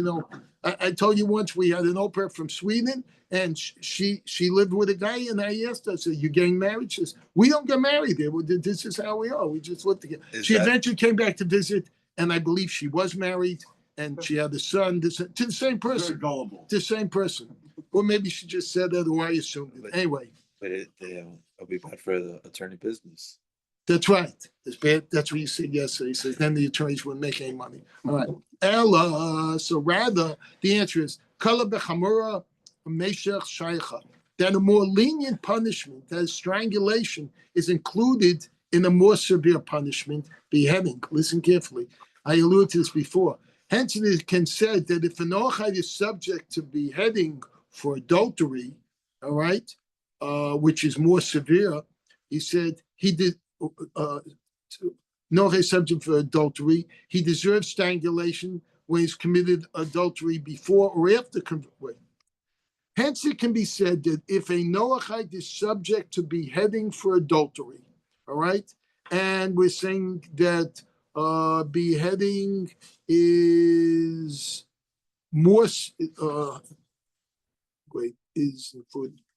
I told you once we had an au pair from Sweden, and she lived with a guy, and I asked her, I said, "You getting married?" She says, "We don't get married there. This is how we are. We just live together." She eventually came back to visit, and I believe she was married, and she had a son to the same person. Very gullible. The same person. Or maybe she just said that, or I assumed it. Anyway. But it'll be bad for the attorney business. That's right. It's bad. That's what you said yesterday. He says then the attorneys wouldn't make any money. All right. Ella. So rather, the answer is kala bechamura meshach shaycha. That a more lenient punishment, that is strangulation, is included in a more severe punishment, beheading. Listen carefully. I alluded to this before. Hence, it can say that if an Noachite is subject to beheading for adultery, all right, which is more severe, he said he did. Noachite subject for adultery, he deserves strangulation when he's committed adultery before or after conversion. Hence, it can be said that if a Noachite is subject to beheading for adultery, all right, and we're saying that beheading is more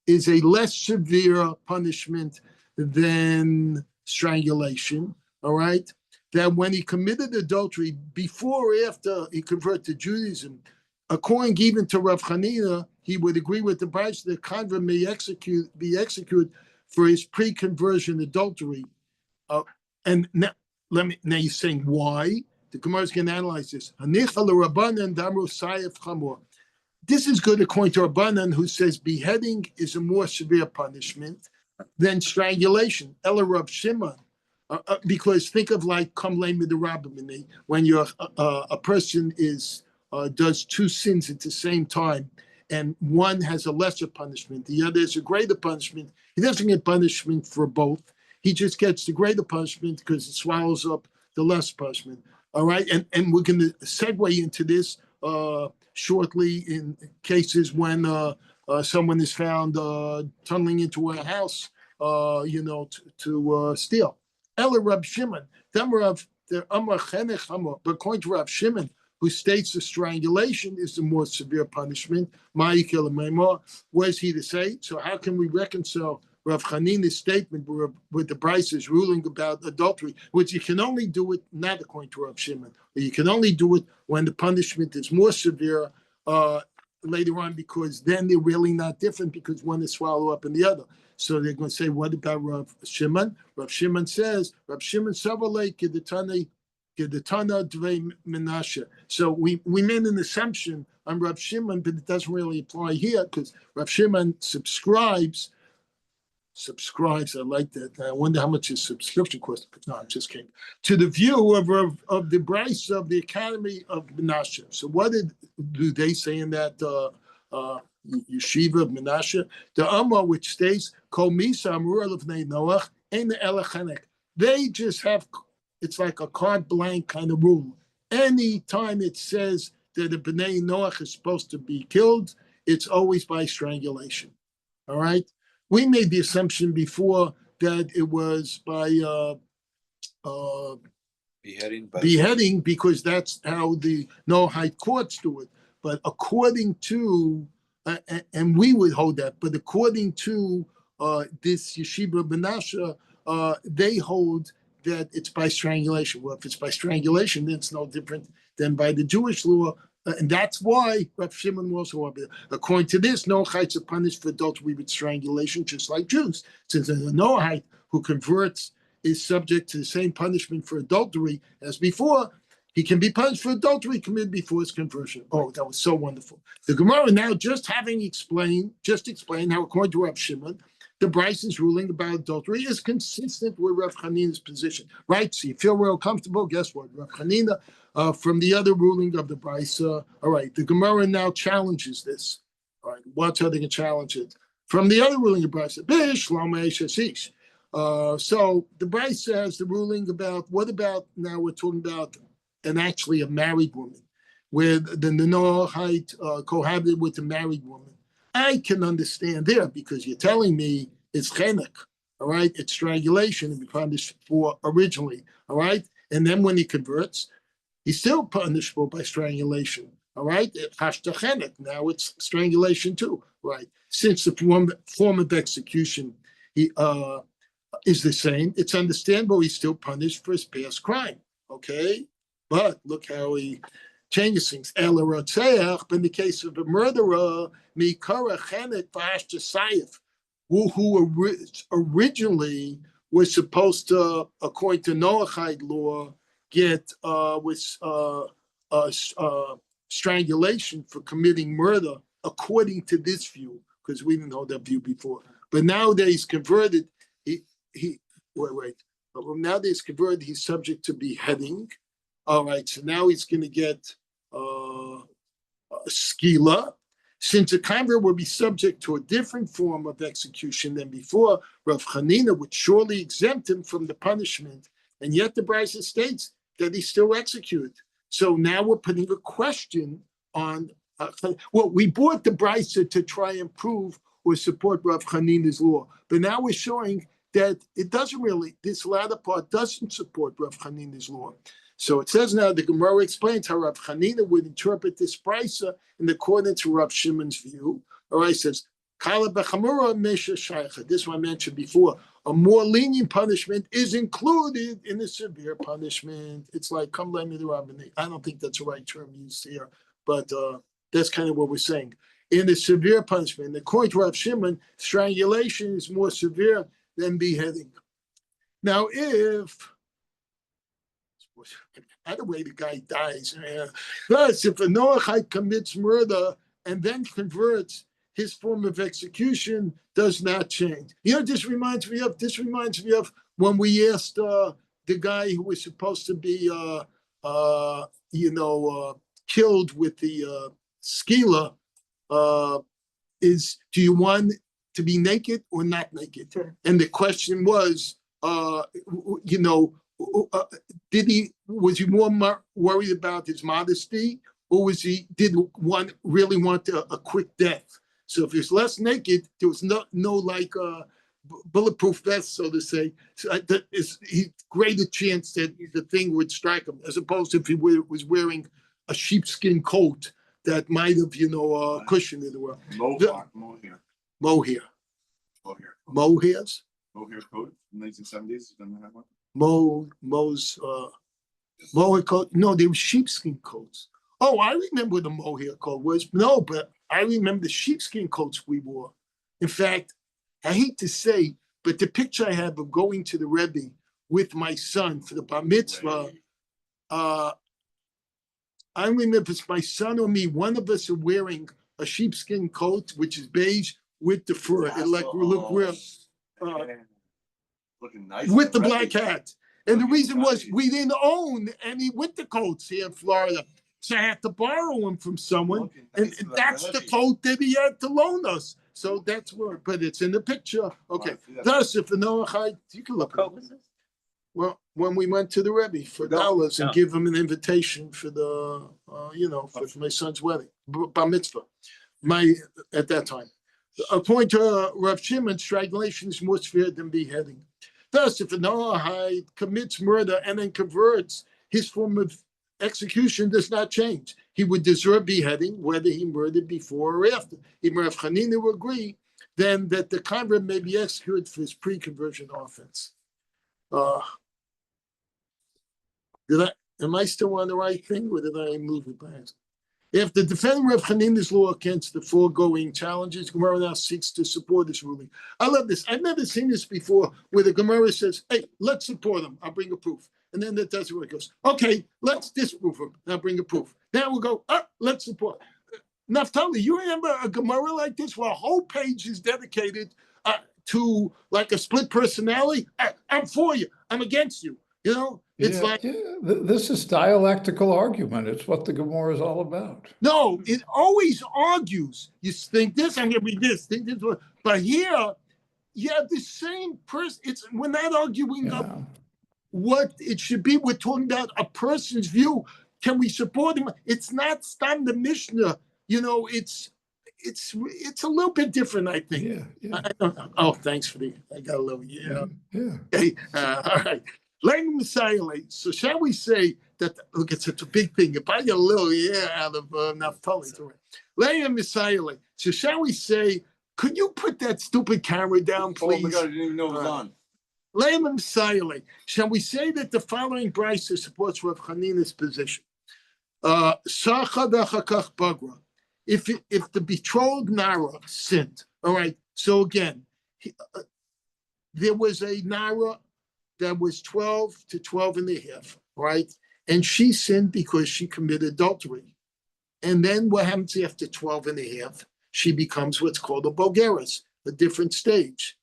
is a less severe punishment than strangulation. All right, that when he committed adultery before or after he converted to Judaism, according even to Rav Chanina, he would agree with the Bryce that convert may be executed for his pre-conversion adultery. And now, now you're saying why? The Gemara is going to analyze this. This is good according to Rabbanan, who says beheading is a more severe punishment than strangulation. Ela Rav Shimon, because think of like Kam Lema the Rabbimini, when you're a person does two sins at the same time, and one has a lesser punishment, the other is a greater punishment. He doesn't get punishment for both. He just gets the greater punishment because it swallows up the less punishment. All right, and we're going to segue into this shortly in cases when someone is found tunneling into a house, to steal. Ela Rab Shimon, but according to Rab Shimon, who states the strangulation is the more severe punishment. What is he to say? So how can we reconcile Rav Chanina's statement with the Bryce's ruling about adultery, which you can only do it, not according to Rav Shimon, you can only do it when the punishment is more severe later on, because then they're really not different because one is swallowed up in the other. So they're going to say, what about Rav Shimon? Rav Shimon says, Rav Shimon Savalei Kedetana Dvei Menashe. So we made an assumption on Rav Shimon, but it doesn't really apply here because Rav Shimon subscribes. I like that. I wonder how much his subscription cost. No, I'm just kidding. To the view of the Bryce of the Academy of Menashe. So what do they say in that yeshiva of Menashe? The Amma, which states, Kol Misa Amur of Noach, Ein Elachanek. They just have, it's like a carte blanche kind of rule. Any time it says that a Bnei Noach is supposed to be killed, it's always by strangulation. All right? We made the assumption before that it was by beheading because that's how the Noahide courts do it. But according to, and we would hold that, but according to this Yeshiva Benasha, they hold that it's by strangulation. Well, if it's by strangulation, then it's no different than by the Jewish law. And that's why Rav Shimon also, according to this, Noachites are punished for adultery with strangulation, just like Jews. Since a Noahite who converts is subject to the same punishment for adultery as before, he can be punished for adultery committed before his conversion. Oh, that was so wonderful. The Gemara now just explained how, according to Rav Shimon, the Bryce's ruling about adultery is consistent with Rav Chanina's position. Right? So you feel real comfortable? Guess what? Rav Chanina, from the other ruling of the Bryce, all right, the Gemara now challenges this. All right, what's how they can challenge it? From the other ruling of Bryce, so the Bryce says the ruling about, what about, now we're talking about actually a married woman, where the Noahite cohabited with a married woman. I can understand there because you're telling me it's chenek, all right? It's strangulation and be punished for originally, all right? And then when he converts, he's still punishable by strangulation, all right? Hashta chenek, now it's strangulation too, right? Since the form of execution is the same, it's understandable he's still punished for his past crime, okay? But look how he changes things. But in the case of a murderer, who originally was supposed to, according to Noahide law, get strangulation for committing murder, according to this view, because we didn't know that view before. But nowadays converted, nowadays converted, he's subject to beheading. All right, so now he's going to get skila, since a convert will be subject to a different form of execution than before, Rav Chanina would surely exempt him from the punishment, and yet the Brisa states that he's still executed. So now we're putting a question on, well, we brought the Brisa to try and prove or support Rav Chanina's law, but now we're showing that it doesn't really, this latter part doesn't support Rav Chanina's law. So it says now, the Gemara explains how Rav Chanina would interpret this Brisa in accordance with Rav Shimon's view. All right, it says, Kala b'chamura mesha shaycha. This one I mentioned before. A more lenient punishment is included in the severe punishment. It's like, come let me the rabbinate. I don't think that's the right term used here, but that's kind of what we're saying. In the severe punishment, according to Rav Shimon, strangulation is more severe than beheading. Now, if either way the guy dies, plus if a Noachite commits murder and then converts, his form of execution does not change. You know, this reminds me of when we asked the guy who was supposed to be killed with the skila, do you want to be naked or not naked? Sure. And the question was, was he more worried about his modesty, or did one really want a quick death? So if he was less naked, there was no bulletproof vest, so to say. So he greater chance that the thing would strike him, as opposed to if he was wearing a sheepskin coat that might have, cushioned it. Mohair coat in the 1970s. Mohair coat. No, they were sheepskin coats. Oh, I remember the mohair coat was. No, but I remember the sheepskin coats we wore. In fact, I hate to say, but the picture I have of going to the Rebbe with my son for the bar mitzvah, I remember if it's my son or me, one of us are wearing a sheepskin coat, which is beige, with the fur. It look real. Looking nice. With the black hat. And the reason was we didn't own any winter coats here in Florida. So I had to borrow them from someone. And that's the coat that he had to loan us. So that's where, but it's in the picture. Okay. Thus, if the Noachite, you can look at it. Well, when we went to the Rebbe for dollars and give him an invitation for the, for my son's wedding, bar mitzvah, at that time. According to Rav Shimon, strangulation is more severe than beheading. Thus, if a Noahide commits murder and then converts, his form of execution does not change. He would deserve beheading whether he murdered before or after. If Rav Chanina will agree, then that the convert may be executed for his pre-conversion offense. Am I still on the right thing, or did I move it back? If the defendant Rav Chanina's law against the foregoing challenges, Gemara now seeks to support this ruling. I love this. I've never seen this before, where the Gemara says, "Hey, let's support them. I'll bring a proof." And then that does where it goes. Okay, let's disprove them. I'll bring a proof. Now we'll go, let's support. Naftali, you remember a Gemara like this where a whole page is dedicated to like a split personality? I'm for you. I'm against you. It's this is dialectical argument. It's what the Gemara is all about. No, it always argues. You think this, I'm going to be this. Think this, but here, you have the same person. We're not arguing up what it should be. We're talking about a person's view. Can we support him? It's not Stam the Mishnah. It's a little bit different, I think. Yeah. I don't know. Oh, thanks for I got a little, Yeah. Okay, all right. So shall we say that, look, it's such a big thing. If I get a little out of Naphtali to it. So shall we say, could you put that stupid camera down, please? Oh my God, I didn't even know it was on. Shall we say that the following brisa supports Rav Chanina's position? If the betrothed Nara sinned, all right, so again, there was a Nara that was 12 to 12 and a half, right? And she sinned because she committed adultery. And then what happens after 12 and a half? She becomes what's called a bogeres, a different stage.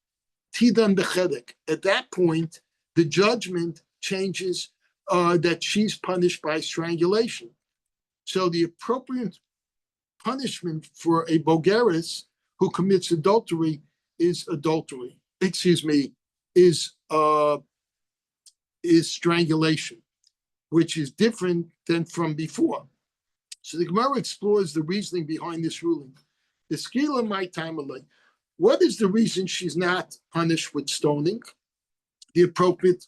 Tidan bechedek. At that point, the judgment changes that she's punished by strangulation. So the appropriate punishment for a bogeres who commits adultery is adultery. Excuse me, is strangulation, which is different than from before. So the Gemara explores the reasoning behind this ruling. The skila my time alone. What is the reason she's not punished with stoning? The appropriate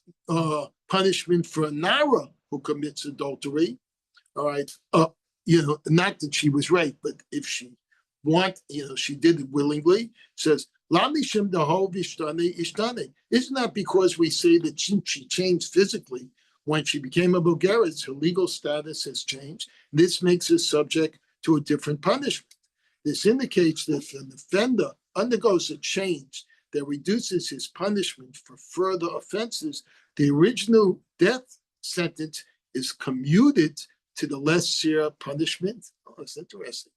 punishment for a nara who commits adultery. All right, not that she was raped, but if she she did it willingly. Says Lamishim dahov ishtane ishtane. Isn't that because we say that she changed physically when she became a bogeres, her legal status has changed. This makes her subject to a different punishment. This indicates that if an offender undergoes a change that reduces his punishment for further offenses, the original death sentence is commuted to the less severe punishment. Oh, that's interesting.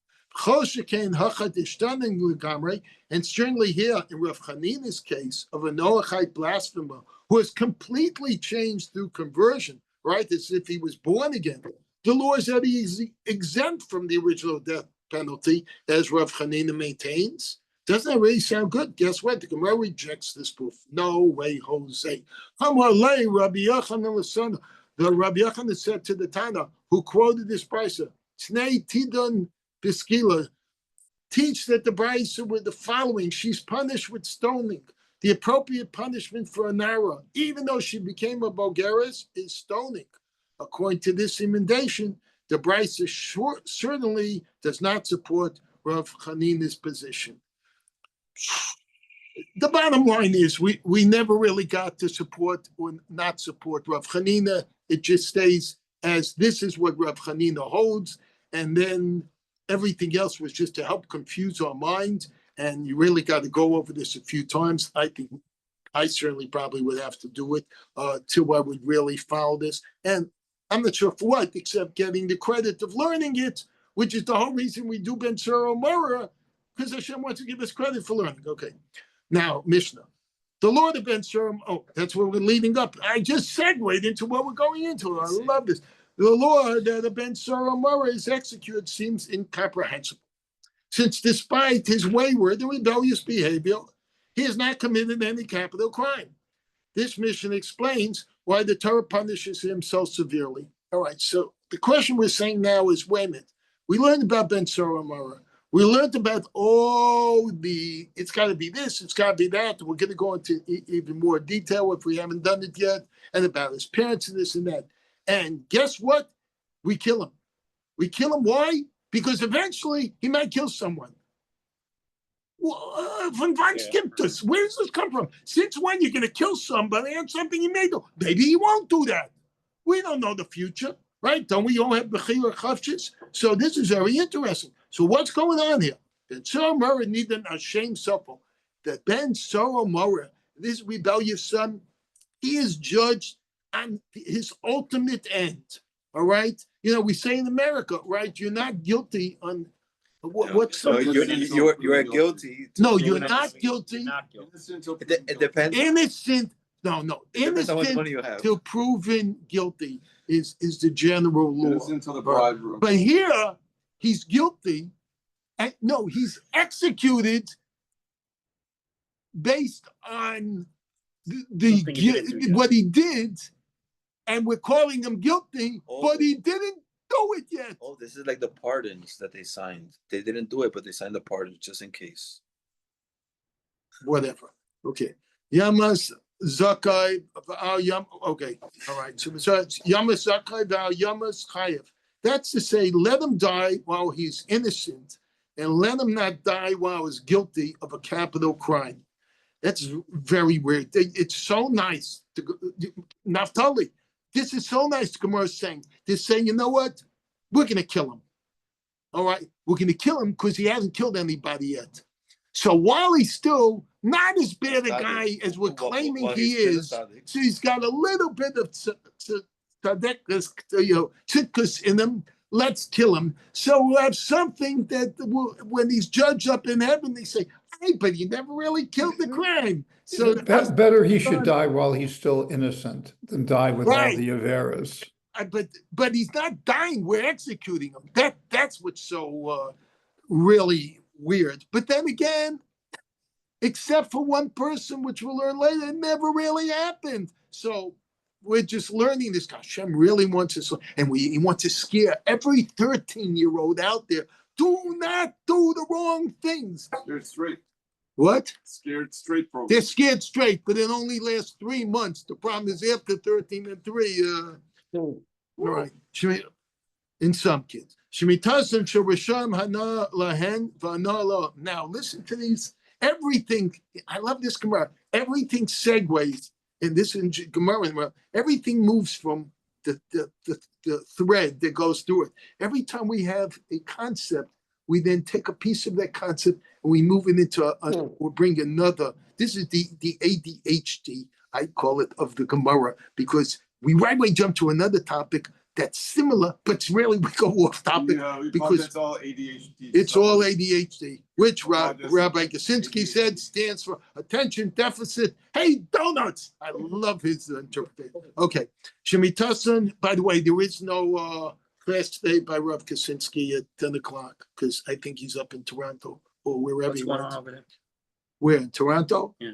And certainly here in Rav Chanina's case of a Noachite blasphemer who has completely changed through conversion, right? As if he was born again. The law is that he is exempt from the original death penalty, as Rav Chanina maintains. Doesn't that really sound good? Guess what? The Gemara rejects this proof. No way, Jose. The Rabbi Yochanan said to the Tana, who quoted this brisa, Tnei Tidon Biskila, teach that the brisa with the following: she's punished with stoning. The appropriate punishment for a nara, even though she became a bogeres, is stoning. According to this emendation, the brisa certainly does not support Rav Chanina's position. The bottom line is we never really got to support or not support Rav Chanina. It just stays as this is what Rav Chanina holds, and then everything else was just to help confuse our minds. And you really got to go over this a few times. I think I certainly probably would have to do it till I would really follow this. And I'm not sure for what, except getting the credit of learning it, which is the whole reason we do Ben Sura Mora, because Hashem wants to give us credit for learning. Okay. Now, Mishnah. The Lord of Ben Sura, that's where we're leading up. I just segued into what we're going into. I love this. The Lord that Ben Sura Mora is executed seems incomprehensible, since despite his wayward and rebellious behavior, he has not committed any capital crime. This mission explains why the Torah punishes him so severely. All right, so the question we're saying now is, wait a minute. We learned about Ben Sura Mora. We learned about it's got to be this, it's got to be that. We're going to go into even more detail if we haven't done it yet, and about his parents and this and that. And guess what? We kill him. We kill him. Why? Because eventually he might kill someone. Von Skiptus, where does this come from? Since when you're going to kill somebody on something he may do? Maybe he won't do that. We don't know the future, right? Don't we all have Bechira Chavchis? So this is very interesting. So what's going on here? Ben Sura Mora needed a shame supple. That Ben Sura Mora, this rebellious son, he is judged on his ultimate end. All right? We say in America, right? You're not guilty on what's so you are guilty. No, you're not guilty. It depends. Innocent. No. Innocent till proven guilty is the general law. But here he's guilty. And no, he's executed based on what he did, and we're calling him guilty, but he didn't do it yet. Oh, this is like the pardons that they signed. They didn't do it, but they signed the pardons just in case. Whatever. Okay. Yamas Zakai. Okay. All right. So it's Yamas Zakai Yamas Chayev. That's to say, let him die while he's innocent, and let him not die while he's guilty of a capital crime. That's very weird. It's so nice to Naftali. This is so nice. Gemara saying, they're saying, you know what? We're going to kill him. All right? We're going to kill him because he hasn't killed anybody yet. So while he's still not as bad a guy as we're claiming he is, so he's got a little bit of tzidkus in him, let's kill him. So we'll have something that when he's judged up in heaven, they say, hey, but he never really killed the crime. So better he should die while he's still innocent than die with all the averas. But he's not dying. We're executing him. That's what's so really weird. But then again, except for one person, which we'll learn later, it never really happened. So we're just learning this. Hashem really wants us, and he wants to scare every 13-year-old out there. Do not do the wrong things. Scared straight. What? Scared straight program. They're scared straight, but it only lasts 3 months. The problem is after 13 and 3, all right. In some kids. Shemitah Shorasham Hana Lahen Vanala. Now listen to these. Everything, I love this Gemara. Everything segues in this in Gemara. Everything moves from the thread that goes through it. Every time we have a concept, we then take a piece of that concept and we move it into or bring another. This is the ADHD, I call it, of the Gemara, because we right away jump to another topic that's similar, but really we go off topic because it's all ADHD. It's all ADHD, which Rabbi Kaczynski said stands for attention deficit. Hey, donuts! I love his interpretation. Okay, Shemitah. By the way, there is no class today by Rav Kaczynski at 10 o'clock because I think he's up in Toronto or wherever he went. Where in Toronto? Yeah.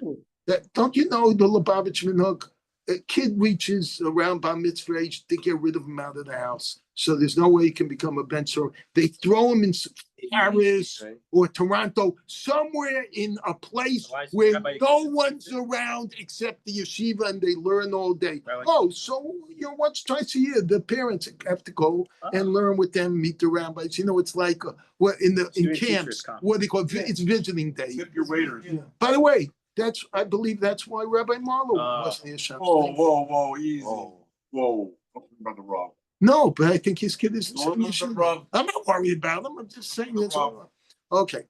Don't you know the Lubavitch Minhag? A kid reaches around bar mitzvah age, they get rid of him out of the house. So there's no way he can become a ben Sora. They throw him in Paris or Toronto, somewhere in a place where no one's around except the yeshiva, and they learn all day. Oh, so once, twice a year, the parents have to go and learn with them, meet the rabbis. It's like what in camps, what they call it's visiting day. Tip your waiters. Yeah. By the way, I believe that's why Rabbi Marlowe wasn't here. Whoa, easy. Whoa, talking about the Rob. No, but I think his kid is. No, not the Rob. I'm not worried about him. I'm just saying it's all okay.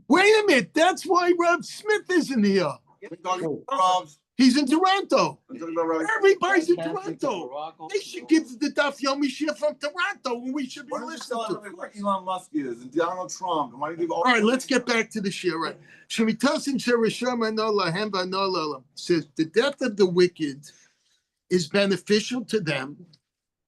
Wait a minute. That's why Rob Smith isn't here. He's in Toronto. Everybody's in Toronto. They should give the Daf Yomi share from Toronto, and we should be listening to it. Where Elon Musk is and Donald Trump. All right, let's get back to the share. Right. Says the death of the wicked is beneficial to them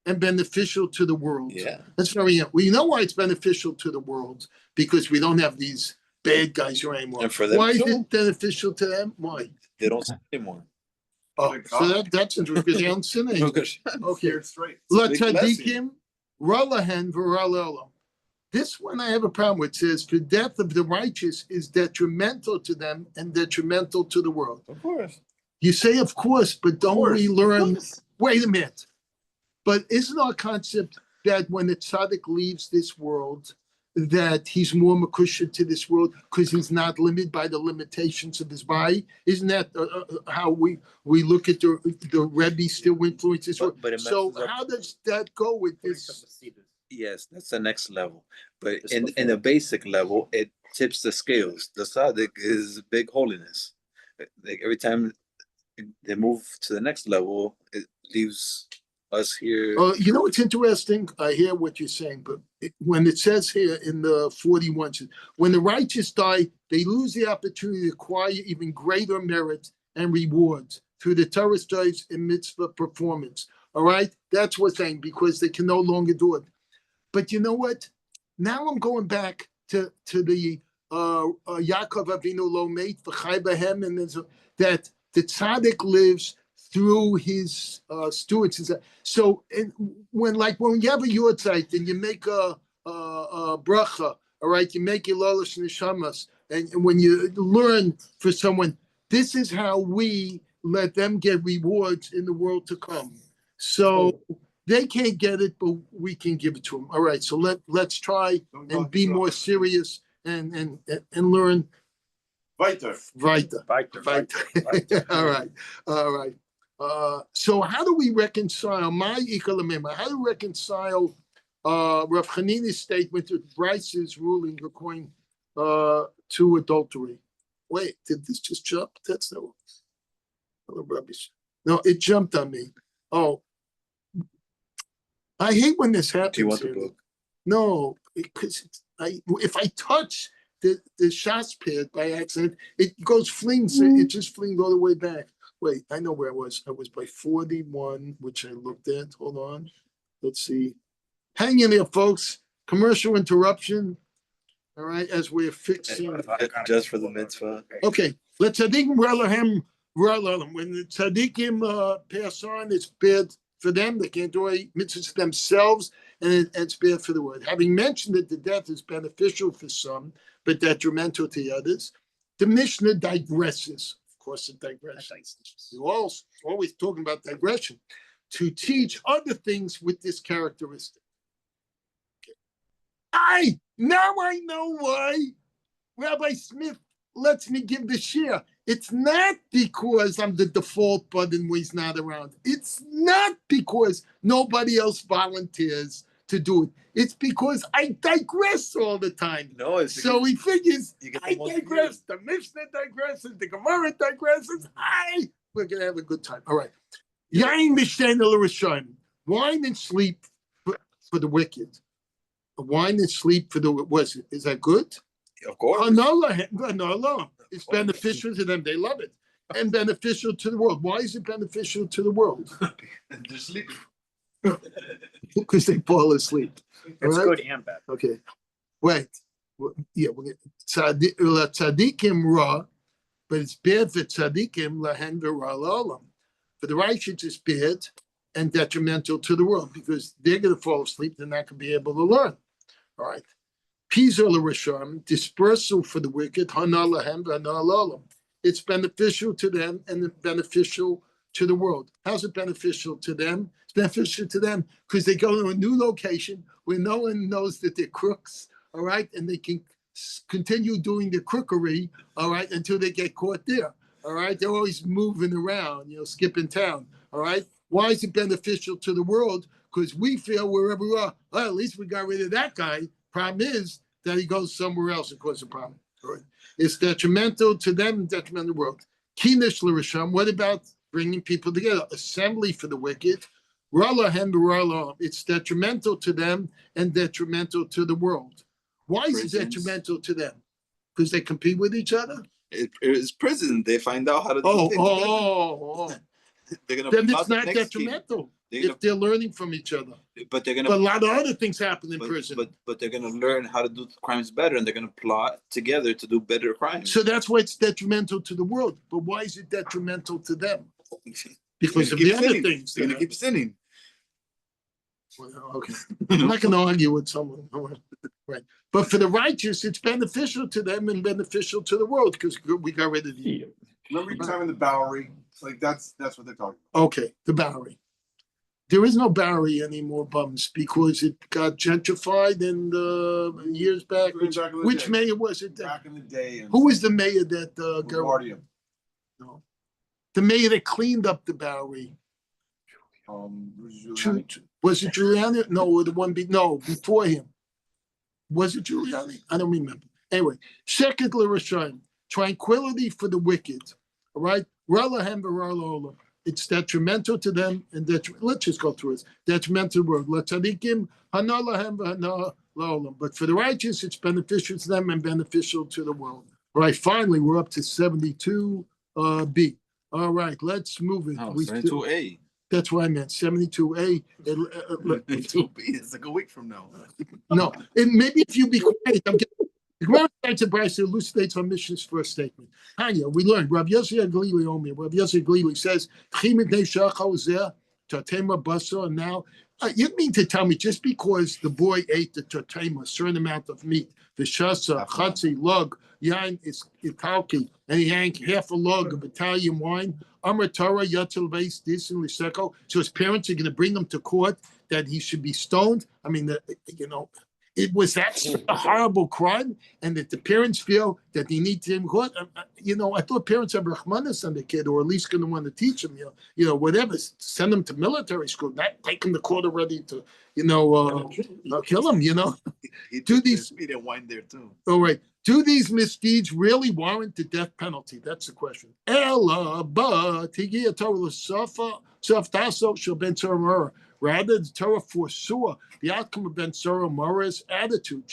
and beneficial to the world. Yeah. That's very. We know why it's beneficial to the world, because we don't have these bad guys here anymore. And for them why is too. it beneficial to them? Why? They don't sin anymore. Oh, so that's interesting because they don't sin anymore. Okay. Scared straight. La Big blessing. tzadikim, ralahen v'ralelo. This one I have a problem with. It says, the death of the righteous is detrimental to them and detrimental to the world. Of course. You say, of course, but don't we learn? Wait a minute. But isn't our concept that when the tzaddik leaves this world, that he's more makusha to this world because he's not limited by the limitations of his body? Isn't that how we look at the Rebbe still influences? But So how does that go with this? Yes, that's the next level. But in the basic level, it tips the scales. The tzaddik is big holiness. Like every time they move to the next level, it leaves us here. It's interesting. I hear what you're saying, but when it says here in the 41, when the righteous die, they lose the opportunity to acquire even greater merit and rewards through the Torah studies and mitzvah performance. All right, that's what's saying, because they can no longer do it. But you know what? Now I'm going back to the Yaakov Avinu lo meit v'chai b'hem, and that the tzaddik lives through his stewards. So when you have a yortzeit and you make a bracha, all right, you make your lolash neshamas, and when you learn for someone, this is how we let them get rewards in the world to come. So they can't get it, but we can give it to them. All right, so let's try and be more serious and learn. Weiter. All right. So how do we reconcile how do we reconcile Rav Hanina's statement with Bryce's ruling according to adultery? Wait, did this just jump? That's no rubbish. No, it jumped on me. Oh, I hate when this happens. Do you want the book? No, because if I touch the Shas pad by accident, it goes flings. It just flings all the way back. Wait, I know where I was. I was by 41, which I looked at. Hold on. Let's see. Hang in there, folks. Commercial interruption. All right, as we're fixing. Just for the mitzvah. Okay, let tzaddikim relahem. When the tzaddikim pass on, it's bad for them. They can't do any mitzvahs themselves, and it's bad for the world. Having mentioned that the death is beneficial for some, but detrimental to the others, the Mishnah digresses. Of course, it digresses. We're always talking about digression to teach other things with this characteristic. Now I know why Rabbi Smith lets me give the share. It's not because I'm the default button when he's not around. It's not because nobody else volunteers to do it. It's because I digress all the time. No, it's so he figures I the digress. The Mishnah digresses. The Gemara digresses. We're gonna have a good time. All right. Yain Mishnah L'Rishon. Wine and sleep for the wicked. Wine and sleep for the is that good? Of course. No. It's beneficial to them. They love it. And beneficial to the world. Why is it beneficial to the world? They're sleeping. Because they fall asleep. It's right? good and bad. Okay. Wait. Yeah, tzaddikim ra, but it's bad for tzaddikim lahen v'ra la'olam. For the righteous, it's bad and detrimental to the world because they're going to fall asleep. They're not going to be able to learn. All right. Pizar l'rishon, dispersal for the wicked, hana lahem v'hana la'olam. It's beneficial to them and beneficial to the world. How's it beneficial to them? It's beneficial to them because they go to a new location where no one knows that they're crooks, all right? And they can continue doing their crookery, all right, until they get caught there, all right? They're always moving around, skipping town, all right? Why is it beneficial to the world? Because we feel wherever we are, well, at least we got rid of that guy. Problem is that he goes somewhere else and causes a problem. Right? It's detrimental to them and detrimental to the world. Kinish l'risham, what about bringing people together? Assembly for the wicked. It's detrimental to them and detrimental to the world. Why is it detrimental to them? Because they compete with each other? It's prison. They find out how to do things. They're gonna then it's not detrimental if they're learning from each other. But they're gonna. But a lot of other things happen in prison. But they're gonna learn how to do crimes better, and they're gonna plot together to do better crimes. So that's why it's detrimental to the world. But why is it detrimental to them? Because of the other things. They're gonna keep sinning. Well, okay. I'm not going to argue with someone. Right. But for the righteous, it's beneficial to them and beneficial to the world because we got rid of the. Remember your time in the Bowery? It's like that's what they're talking about. Okay, the Bowery. There is no Bowery anymore, bums, because it got gentrified in years back. Which mayor was it? Back in the day. Who was the mayor that LaGuardia. No. The mayor that cleaned up the Bowery. Was it Giuliani? No, before him. Was it Giuliani? I don't remember. Anyway, second l'rishon, tranquility for the wicked. All right? It's detrimental to them and let's just go through it. Detrimental to the world. But for the righteous, it's beneficial to them and beneficial to the world. All right, finally, we're up to 72B. All right, let's move it. 72A. That's what I meant, 72A. 72B, it's like a week from now. No, and maybe if you be quiet, I'm getting. The Gemara cites a Bryce elucidates our mission's first statement. Hanya, we learned. Rav Yossi Aglili Yomi. Rav Yossi Aglili says, and now, you mean to tell me just because the boy ate the tatema, a certain amount of meat, the shasa, chatzi, lug, yain is italki, and he drank half a lug of Italian wine, Amar Torah Yatzil Beis Disin Liseko. So his parents are going to bring him to court that he should be stoned. I mean, it was that a horrible crime, and that the parents feel that they need to court. I thought parents have Rahmanas on the kid, or at least going to want to teach him. Whatever, send him to military school, not take him to court already to, kill him. Do these meat and wine there too. All right. Do these misdeeds really warrant the death penalty? That's the question. Ella, but rather, the Torah foresaw the outcome of Ben Sora Mora's attitude.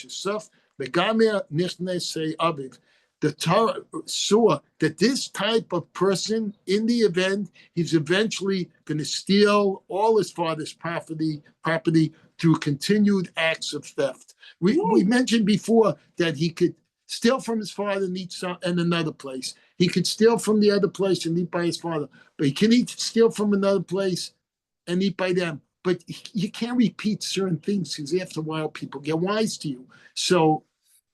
the Torah saw that this type of person, in the event, he's eventually going to steal all his father's property through continued acts of theft. We mentioned before that he could steal from his father and eat some in another place. He could steal from the other place and eat by his father, but he can steal from another place and eat by them. But you can't repeat certain things because after a while people get wise to you. So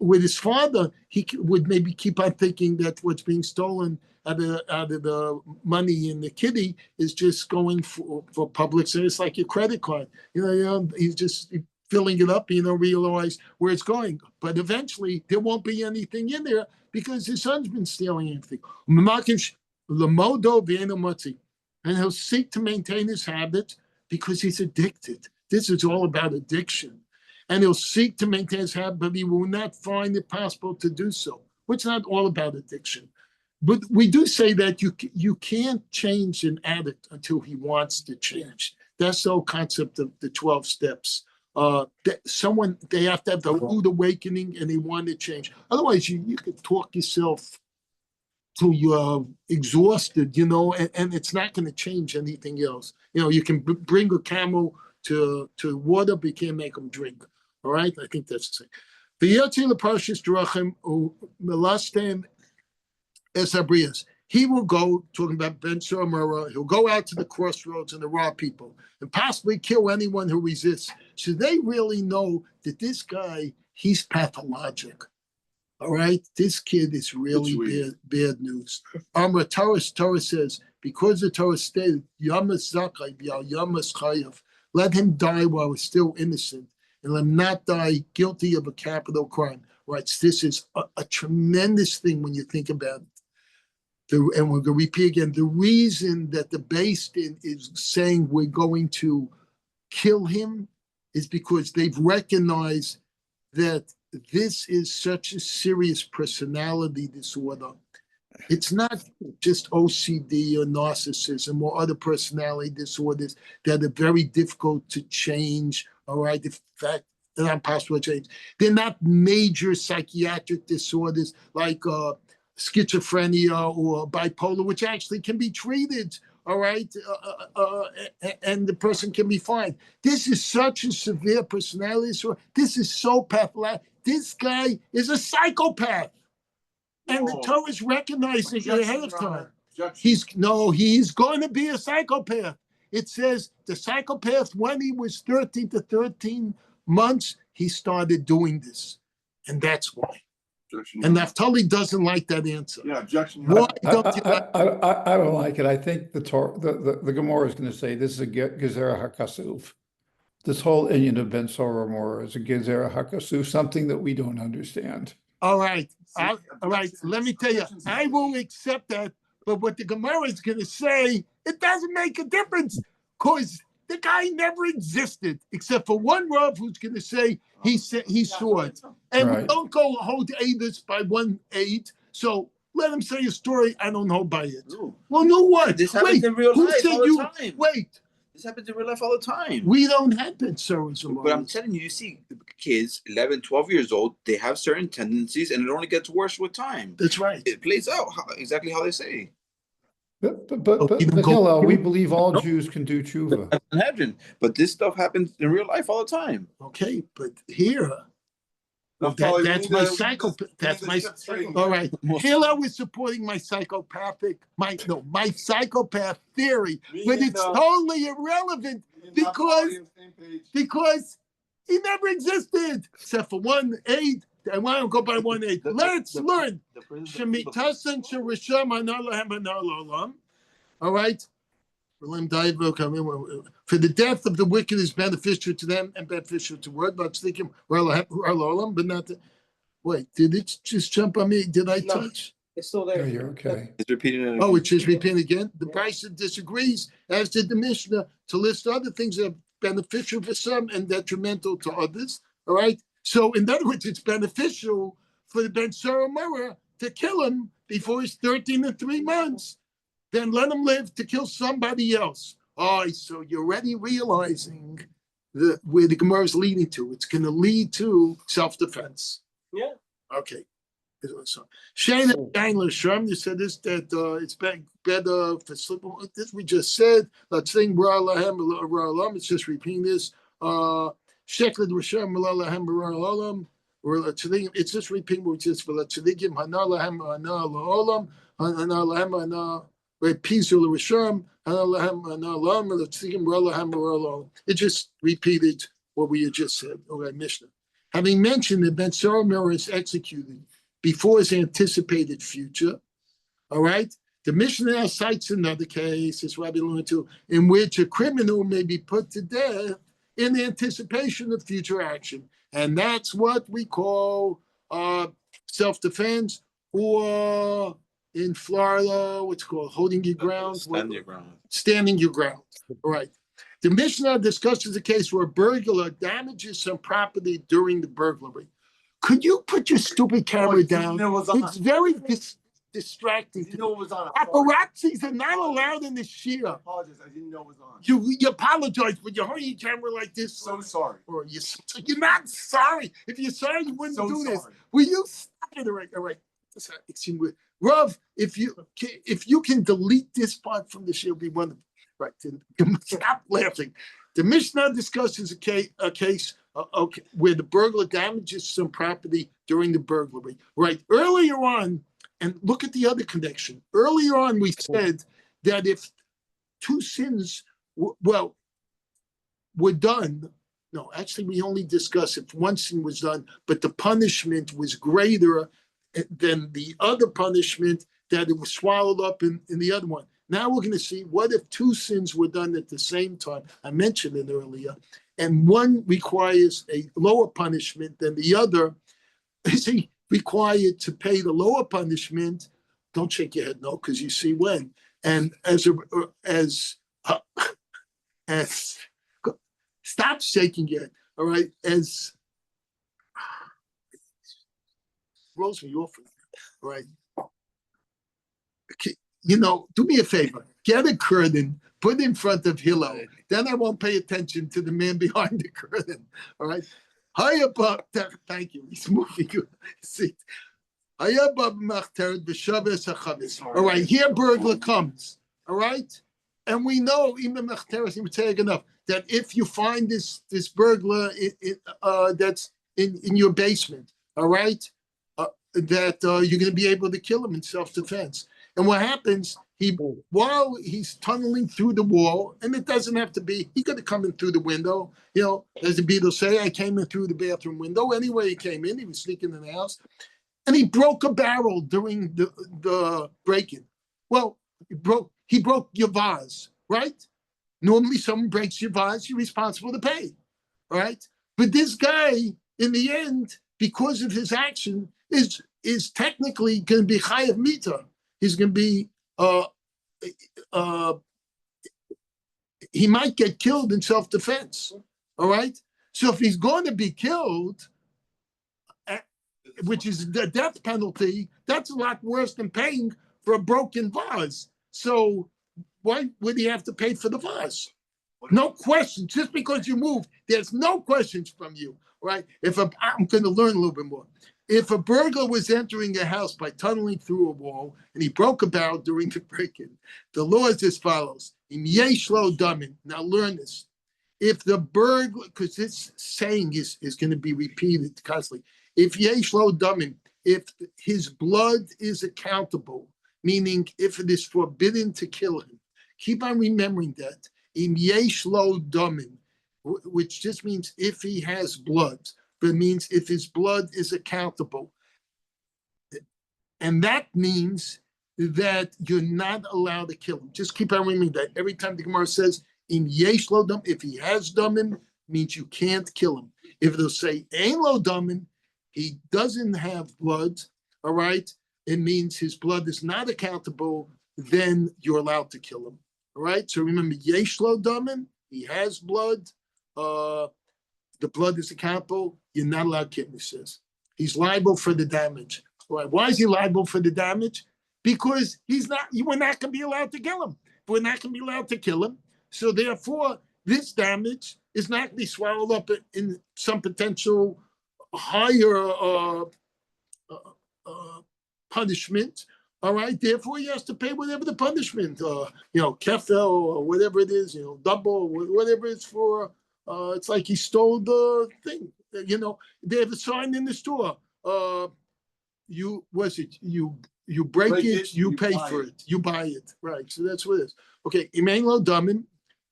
with his father, he would maybe keep on thinking that what's being stolen out of the money in the kitty is just going for public service, like your credit card. He's just filling it up. Realize where it's going. But eventually, there won't be anything in there because his son's been stealing everything. And he'll seek to maintain his habit because he's addicted. This is all about addiction. And he'll seek to maintain his habit, but he will not find it possible to do so. It's not all about addiction. But we do say that you can't change an addict until he wants to change. That's the whole concept of the 12 steps. They have to have the rude awakening and they want to change. Otherwise, you could talk yourself till you're exhausted, and it's not going to change anything else. You can bring a camel to water, but you can't make them drink. All right, I think that's the same. He will go, talking about Ben Soromora, he'll go out to the crossroads and rob people and possibly kill anyone who resists. So they really know that this guy, he's pathologic. All right, this kid is really bad news. Torah says, because the Torah stated, Yamas Zakai, Yamas Chayav, let him die while he's still innocent, and let him not die guilty of a capital crime. Right, this is a tremendous thing when you think about it. And we're going to repeat again, the reason that the Beis Din is saying we're going to kill him is because they've recognized that this is such a serious personality disorder. It's not just OCD or narcissism or other personality disorders that are very difficult to change, all right? In fact, they're not possible to change. They're not major psychiatric disorders like schizophrenia or bipolar, which actually can be treated, all right? And the person can be fine. This is such a severe personality disorder. This is so pathologic. This guy is a psychopath. And the Torah is recognizing it ahead of time. He's going to be a psychopath. It says the psychopath, when he was 13 to 13 months, he started doing this. And that's why. And Naftali doesn't like that answer. Yeah, objection. Why don't you like it? I don't like it. I think the Gemara is going to say this is a Gezerah HaKasuf. This whole Inyan of Ben Soromora is a Gezerah HaKasuf, something that we don't understand. All right. All right. Let me tell you, I will accept that. But what the Gemara is going to say, it doesn't make a difference because the guy never existed, except for one Rav who's going to say he saw it. And we don't go hold Avis by 1/8. So let him say a story. I don't hold by it. No. Well, no what? This happens in real life all the time. Wait. This happens in real life all the time. We don't have that, sir. But I'm telling you, you see kids, 11, 12 years old, they have certain tendencies and it only gets worse with time. That's right. It plays out exactly how they say. But Hillel, we believe all Jews can do tshuva. Sanhedrin, but this stuff happens in real life all the time. Okay, but here, that's my psychopath. That's my. All right, Hillel was supporting my psychopathic, my psychopath theory, but it's totally irrelevant because he never existed except for 1/8. I want to go by 1/8. Let's learn. All right. For the death of the wicked is beneficial to them and beneficial to word. But thinking, but not. Wait, did it just jump on me? Did I touch? It's still there. Yeah, you're okay. It's repeating it again. Oh, it's just repeating again. The Brisa disagrees, as did the Mishnah, to list other things that are beneficial for some and detrimental to others. All right. So, in other words, it's beneficial for the Ben Soromora to kill him before he's 13 to 3 months. Then let him live to kill somebody else. Oh, so you're already realizing where the Gemara is leading to. It's going to lead to self-defense. Yeah. Okay. Shane Dangler Sherm, you said this that it's better for sleeping. This we just said. Let's sing Lahem. It's just repeating this. Shekled Rashem Lahem Olam. It's just repeating what we just for Tzadikim Hana Lahem Hana Laolam Hana Lahem Hana Pizul Rashem Hana Lahem Hana Laolam Tzadikim Lahem Olam. It just repeated what we had just said. Okay, Mishnah. Having mentioned that Ben Soromer is executed before his anticipated future, all right? The Mishnah now cites another case, as Rabbi alluded to, in which a criminal may be put to death in anticipation of future action. And that's what we call self-defense, or in Florida, what's called holding your ground. Stand your ground. Standing your ground, all right. The Mishnah discusses a case where a burglar damages some property during the burglary. Could you put your stupid camera down? It's very distracting. You know it was on. Paparazzis are not allowed in the Shia. I apologize. I didn't know it was on. You apologize, but you're holding your camera like this. So sorry. Or you're not sorry. If you're sorry, you wouldn't So do this. sorry. Will you stop it? All right. Excuse me. Rav, if you can delete this part from the Shia, it'll be wonderful. Right, stop laughing. The Mishnah discusses a case where the burglar damages some property during the burglary. Right, earlier on, and look at the other connection. Earlier on, we said that if two sins, were done, no, actually, we only discussed if one sin was done, but the punishment was greater than the other punishment, that it was swallowed up in the other one. Now we're going to see what if two sins were done at the same time. I mentioned it earlier, and one requires a lower punishment than the other. Is he required to pay the lower punishment? Don't shake your head no, because you see when. And as stop shaking your head. All right, as rolls me off. All right. Okay. You know, do me a favor, get a curtain, put it in front of Hillel. Then I won't pay attention to the man behind the curtain. All right. Thank you. He's moving your seat. All right, here burglar comes. All right. And we know, even enough, that if you find this burglar that's in your basement, all right, that you're going to be able to kill him in self-defense. And what happens, while he's tunneling through the wall, and it doesn't have to be, he could have come in through the window, as the Beatles say, I came in through the bathroom window. Anyway, he came in, he was sneaking in the house, and he broke a barrel during the break-in. Well, he broke your vase, right? Normally someone breaks your vase, you're responsible to pay, all right? But this guy, in the end, because of his action, is technically going to be chayav mita. He's going to be, he might get killed in self-defense, all right? So if he's going to be killed, which is the death penalty, that's a lot worse than paying for a broken vase. So why would he have to pay for the vase? No questions. Just because you moved, there's no questions from you, right? I'm going to learn a little bit more. If a burglar was entering a house by tunneling through a wall and he broke a barrel during the break-in, the law is as follows. Im yesh lo damin. Now learn this. If the burglar, because this saying is going to be repeated constantly. If yesh lo damin, if his blood is accountable, meaning if it is forbidden to kill him, keep on remembering that. Im yesh lo damin, which just means if he has blood. But it means if his blood is accountable. And that means that you're not allowed to kill him. Just keep on remembering that. Every time the Gemara says, in yesh lo dam, if he has damin, means you can't kill him. If they'll say, ein lo damin, he doesn't have blood, all right? It means his blood is not accountable, then you're allowed to kill him, all right? So remember, yesh lo damin, he has blood, the blood is accountable, you're not allowed to kill him, he says. He's liable for the damage. All right, why is he liable for the damage? Because we're not going to be allowed to kill him. We're not going to be allowed to kill him. So therefore, this damage is not going to be swallowed up in some potential higher punishment. All right, therefore he has to pay whatever the punishment, kefel or whatever it is, double, whatever it's for. It's like he stole the thing. They have a sign in the store. You break it, you pay for it, you buy it, right? So that's what it is. Okay, imain lo damin,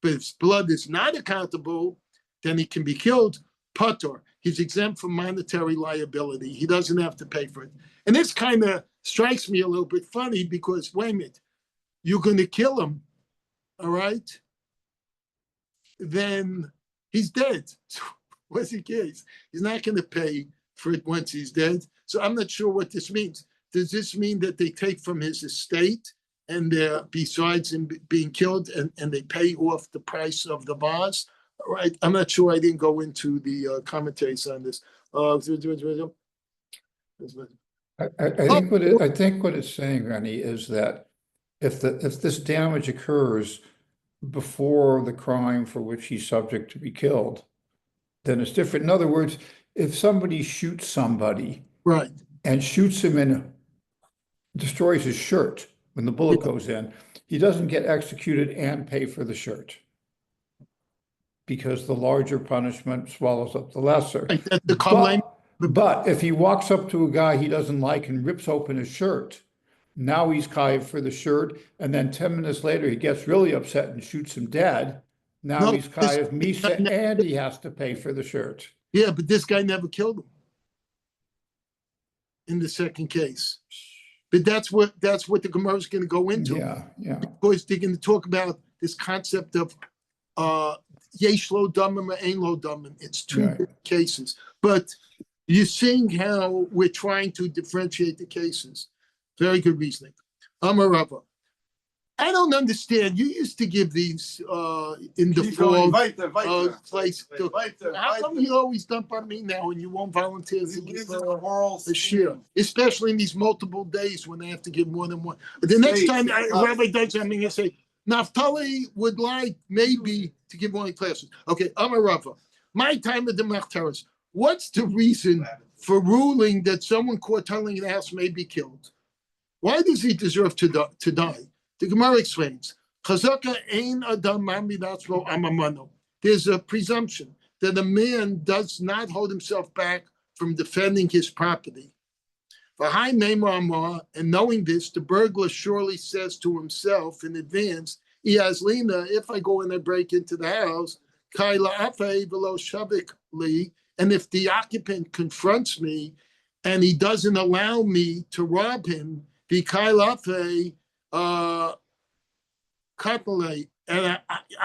but if blood is not accountable, then he can be killed. Patur, he's exempt from monetary liability. He doesn't have to pay for it. And this kind of strikes me a little bit funny because wait a minute, you're going to kill him, all right? Then he's dead. So what's the case? He's not going to pay for it once he's dead. So I'm not sure what this means. Does this mean that they take from his estate and besides him being killed and they pay off the price of the vase? All right. I'm not sure. I didn't go into the commentaries on this. I think what it's saying, Rennie, is that if this damage occurs before the crime for which he's subject to be killed, then it's different. In other words, if somebody shoots somebody, right, and shoots him and destroys his shirt when the bullet goes in, he doesn't get executed and pay for the shirt because the larger punishment swallows up the lesser. But if he walks up to a guy he doesn't like and rips open his shirt, now he's chayiv for the shirt, and then 10 minutes later he gets really upset and shoots him dead. Now he's chayiv misa and he has to pay for the shirt. Yeah, but this guy never killed him in the second case. But that's what the Gemara is going to go into. Yeah. Because they're going to talk about this concept of yesh lo damim or ein lo damim. It's two different cases. But you're seeing how we're trying to differentiate the cases. Very good reasoning. Amarava. I don't understand. You used to give these in the fall place. How come you always dump on me now and you won't volunteer to give a share? Especially in these multiple days when they have to give more than one. But the next time Rabbi does something, I say, Naftali would like maybe to give one classes. Okay, Amarava. My time at the Machteres. What's the reason for ruling that someone caught tunneling in the house may be killed? Why does he deserve to die? The Gemara explains, there's a presumption that a man does not hold himself back from defending his property. And knowing this, the burglar surely says to himself in advance, if I go in and break into the house, and if the occupant confronts me and he doesn't allow me to rob him, and I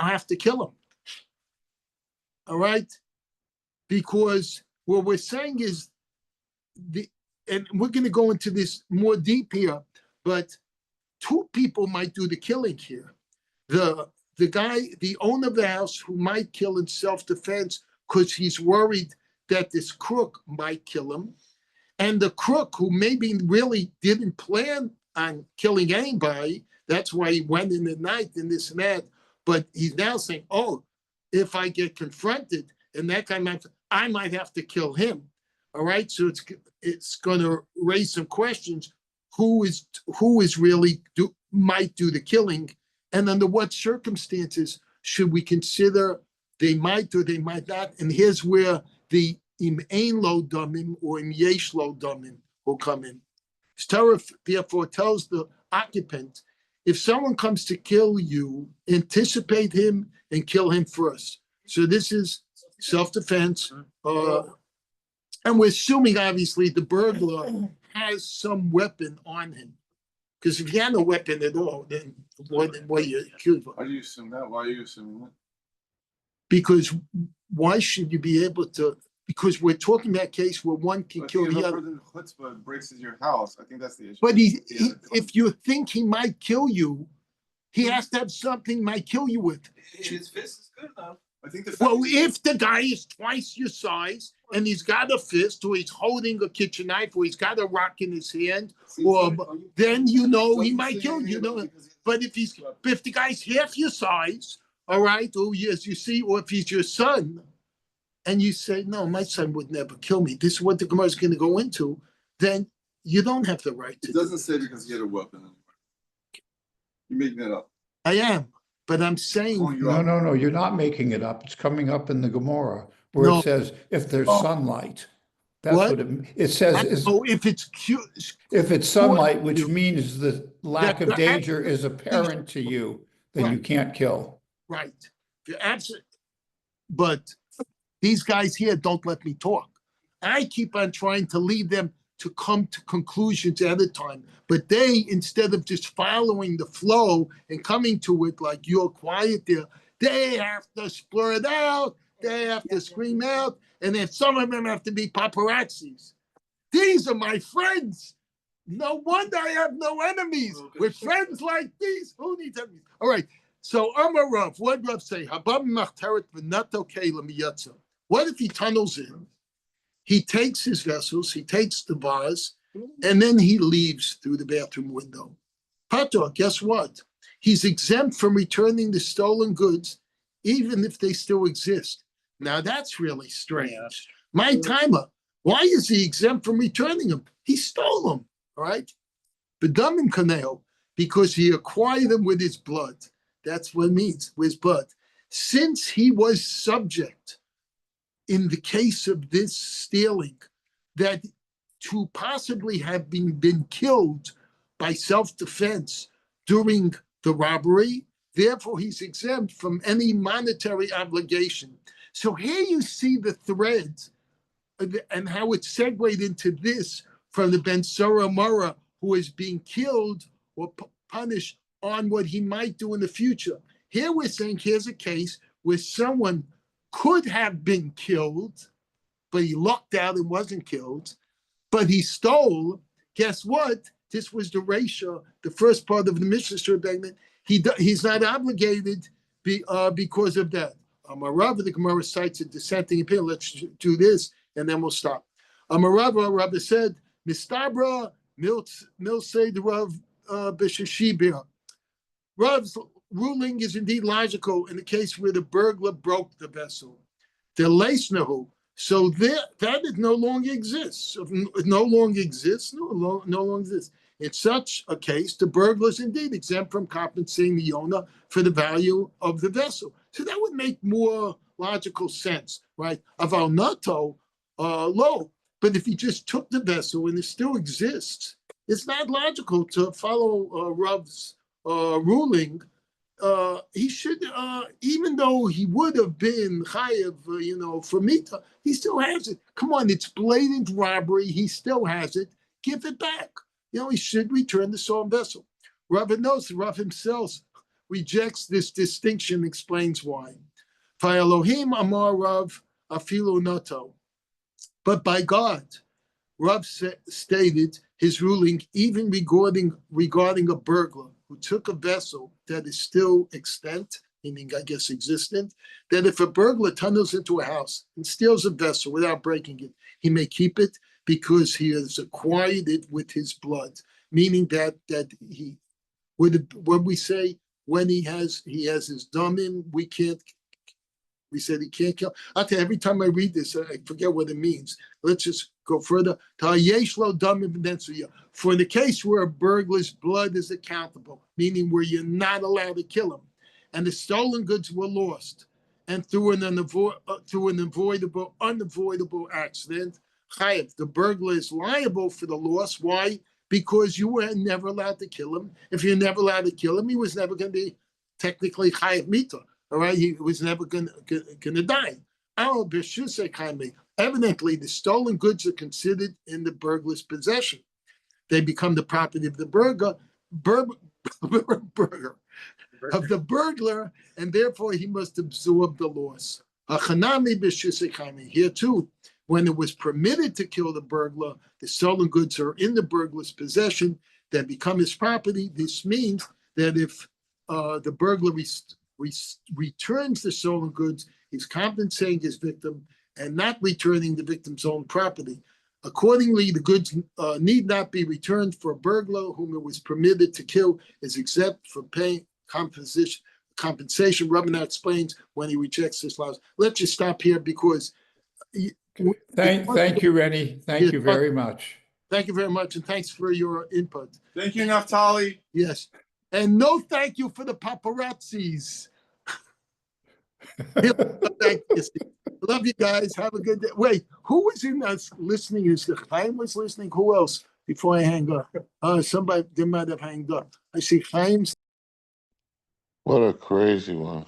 have to kill him. All right? Because what we're saying is, and we're going to go into this more deep here, but two people might do the killing here. The guy, the owner of the house who might kill in self-defense because he's worried that this crook might kill him, and the crook who maybe really didn't plan on killing anybody, that's why he went in the night and this and that, but he's now saying, if I get confronted and that guy I might have to kill him. All right, so it's going to raise some questions. Who is really might do the killing, and under what circumstances should we consider they might or they might not? And here's where the im ein lo damim or im yesh lo damim will come in. Torah therefore tells the occupant, if someone comes to kill you, anticipate him and kill him first. So this is self-defense. And we're assuming, obviously, the burglar has some weapon on him. Because if he had no weapon at all, then what are you accused of? Why do you assume that? Why are you assuming that? Because why should you be able to? Because we're talking about a case where one can kill the other. Chutzpah breaks into your house. I think that's the issue. But if you think he might kill you, he has to have something he might kill you with. His fist is good enough. I think if the guy is twice your size and he's got a fist, or he's holding a kitchen knife, or he's got a rock in his hand, then he might kill you. But if the guy's half your size, all right, or as you see, or if he's your son, and you say, no, my son would never kill me. This is what the Gemara is going to go into. Then You don't have the right to It do doesn't say because he had a weapon. You're making that up. I am, but I'm saying, Calling you No, out. no, you're not making it up. It's coming up in the Gemara where No. it says, if there's Oh. sunlight. That's What? what it says. if it's cute. If it's sunlight, which you- means the lack of you're danger is absolutely- apparent to you, then you Right. can't kill. Right. You're absolutely, but these guys here don't let me talk. I keep on trying to lead them to come to conclusions at a time, but they, instead of just following the flow and coming to it like you're quiet there, they have to splurt out, they have to scream out, and then some of them have to be paparazzis. These are my friends. No wonder I have no enemies. With friends like these, who needs enemies? All right. So Amar Rav, what Rav say? What if he tunnels in? He takes his vessels, he takes the vase, and then he leaves through the bathroom window. Pato, guess what? He's exempt from returning the stolen goods, even if they still exist. Now that's really strange. My timer, why is he exempt from returning them? He stole them, all right? Bedamim kaneo, because he acquired them with his blood. That's what it means, with his blood. Since he was subject, in the case of this stealing, that to possibly have been killed by self-defense during the robbery, therefore he's exempt from any monetary obligation. So here you see the threads and how it segued into this from the Ben Sora Mara, who is being killed or punished on what he might do in the future. Here we're saying here's a case where someone could have been killed, but he lucked out and wasn't killed, but he stole. Guess what? This was the ratio, the first part of the Mishnah statement. He's not obligated because of that. Amarava, the Gemara cites a dissenting opinion. Let's do this, and then we'll stop. Amarava, Rabbi said, Mistabra milse the Rav b'shashibir. Rav's ruling is indeed logical in the case where the burglar broke the vessel. The leisnahu, so that it no longer exists. It no longer exists. No longer exists. In such a case, the burglar is indeed exempt from compensating the owner for the value of the vessel. So that would make more logical sense, right? Aval nato, low. But if he just took the vessel and it still exists, it's not logical to follow Rav's ruling. He should, even though he would have been chayav, for mita, he still has it. Come on, it's blatant robbery. He still has it. Give it back. He should return the stolen vessel. Rav knows. Rav himself rejects this distinction. Explains why. Elohim amar Rav afilu nato. But by God, Rav stated his ruling even regarding a burglar who took a vessel that is still extant, meaning I guess existent, that if a burglar tunnels into a house and steals a vessel without breaking it, he may keep it because he has acquired it with his blood, meaning that he would, when we say when he has his damim, we said he can't kill. I'll tell you, every time I read this, I forget what it means. Let's just go further. For the case where a burglar's blood is accountable, meaning where you're not allowed to kill him, and the stolen goods were lost, and through an unavoidable accident, chayav, the burglar is liable for the loss. Why? Because you were never allowed to kill him. If you're never allowed to kill him, he was never going to be technically chayav mita. All right, he was never going to die. Evidently, the stolen goods are considered in the burglar's possession. They become the property of the burglar, and therefore he must absorb the loss. Here too, when it was permitted to kill the burglar, the stolen goods are in the burglar's possession. They become his property. This means that if the burglar returns the stolen goods, he's compensating his victim and not returning the victim's own property. Accordingly, the goods need not be returned for a burglar whom it was permitted to kill is exempt from paying compensation. Rabbanah explains when he rejects this law. Let's just stop here because Thank you, Rennie. Thank you very much. Thank you very much, and thanks for your input. Thank you, Naftali. Yes. And no thank you for the paparazzis. Thank you. Love you guys. Have a good day. Wait, who was in us listening? Is the Chaim was listening? Who else before I hang up? Somebody they might have hanged up. I see Chaim's. What a crazy one.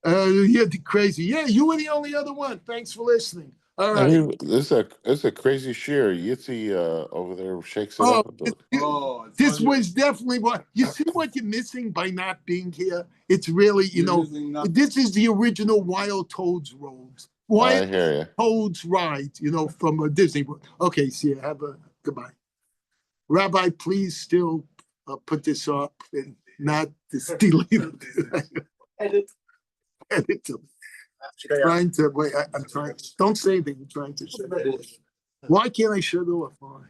You're crazy. Yeah, you were the only other one. Thanks for listening. All I right. mean, it's a crazy shear. Yitzi over there shakes it Oh, up a bit. Oh, this was definitely what you see what you're missing by not being here. It's really, this is the original Wild Toads Road. I Wild hear you. Toads Ride, from Disney World. Okay, see you. Have a goodbye. Rabbi, please still put this up and not just delete it. Edit. Edit. Trying to wait. I'm trying. Don't say anything. I'm trying to shut it off. Why can't I shut it off? Why?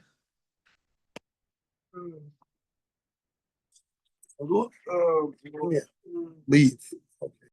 Yeah. Leave. Okay.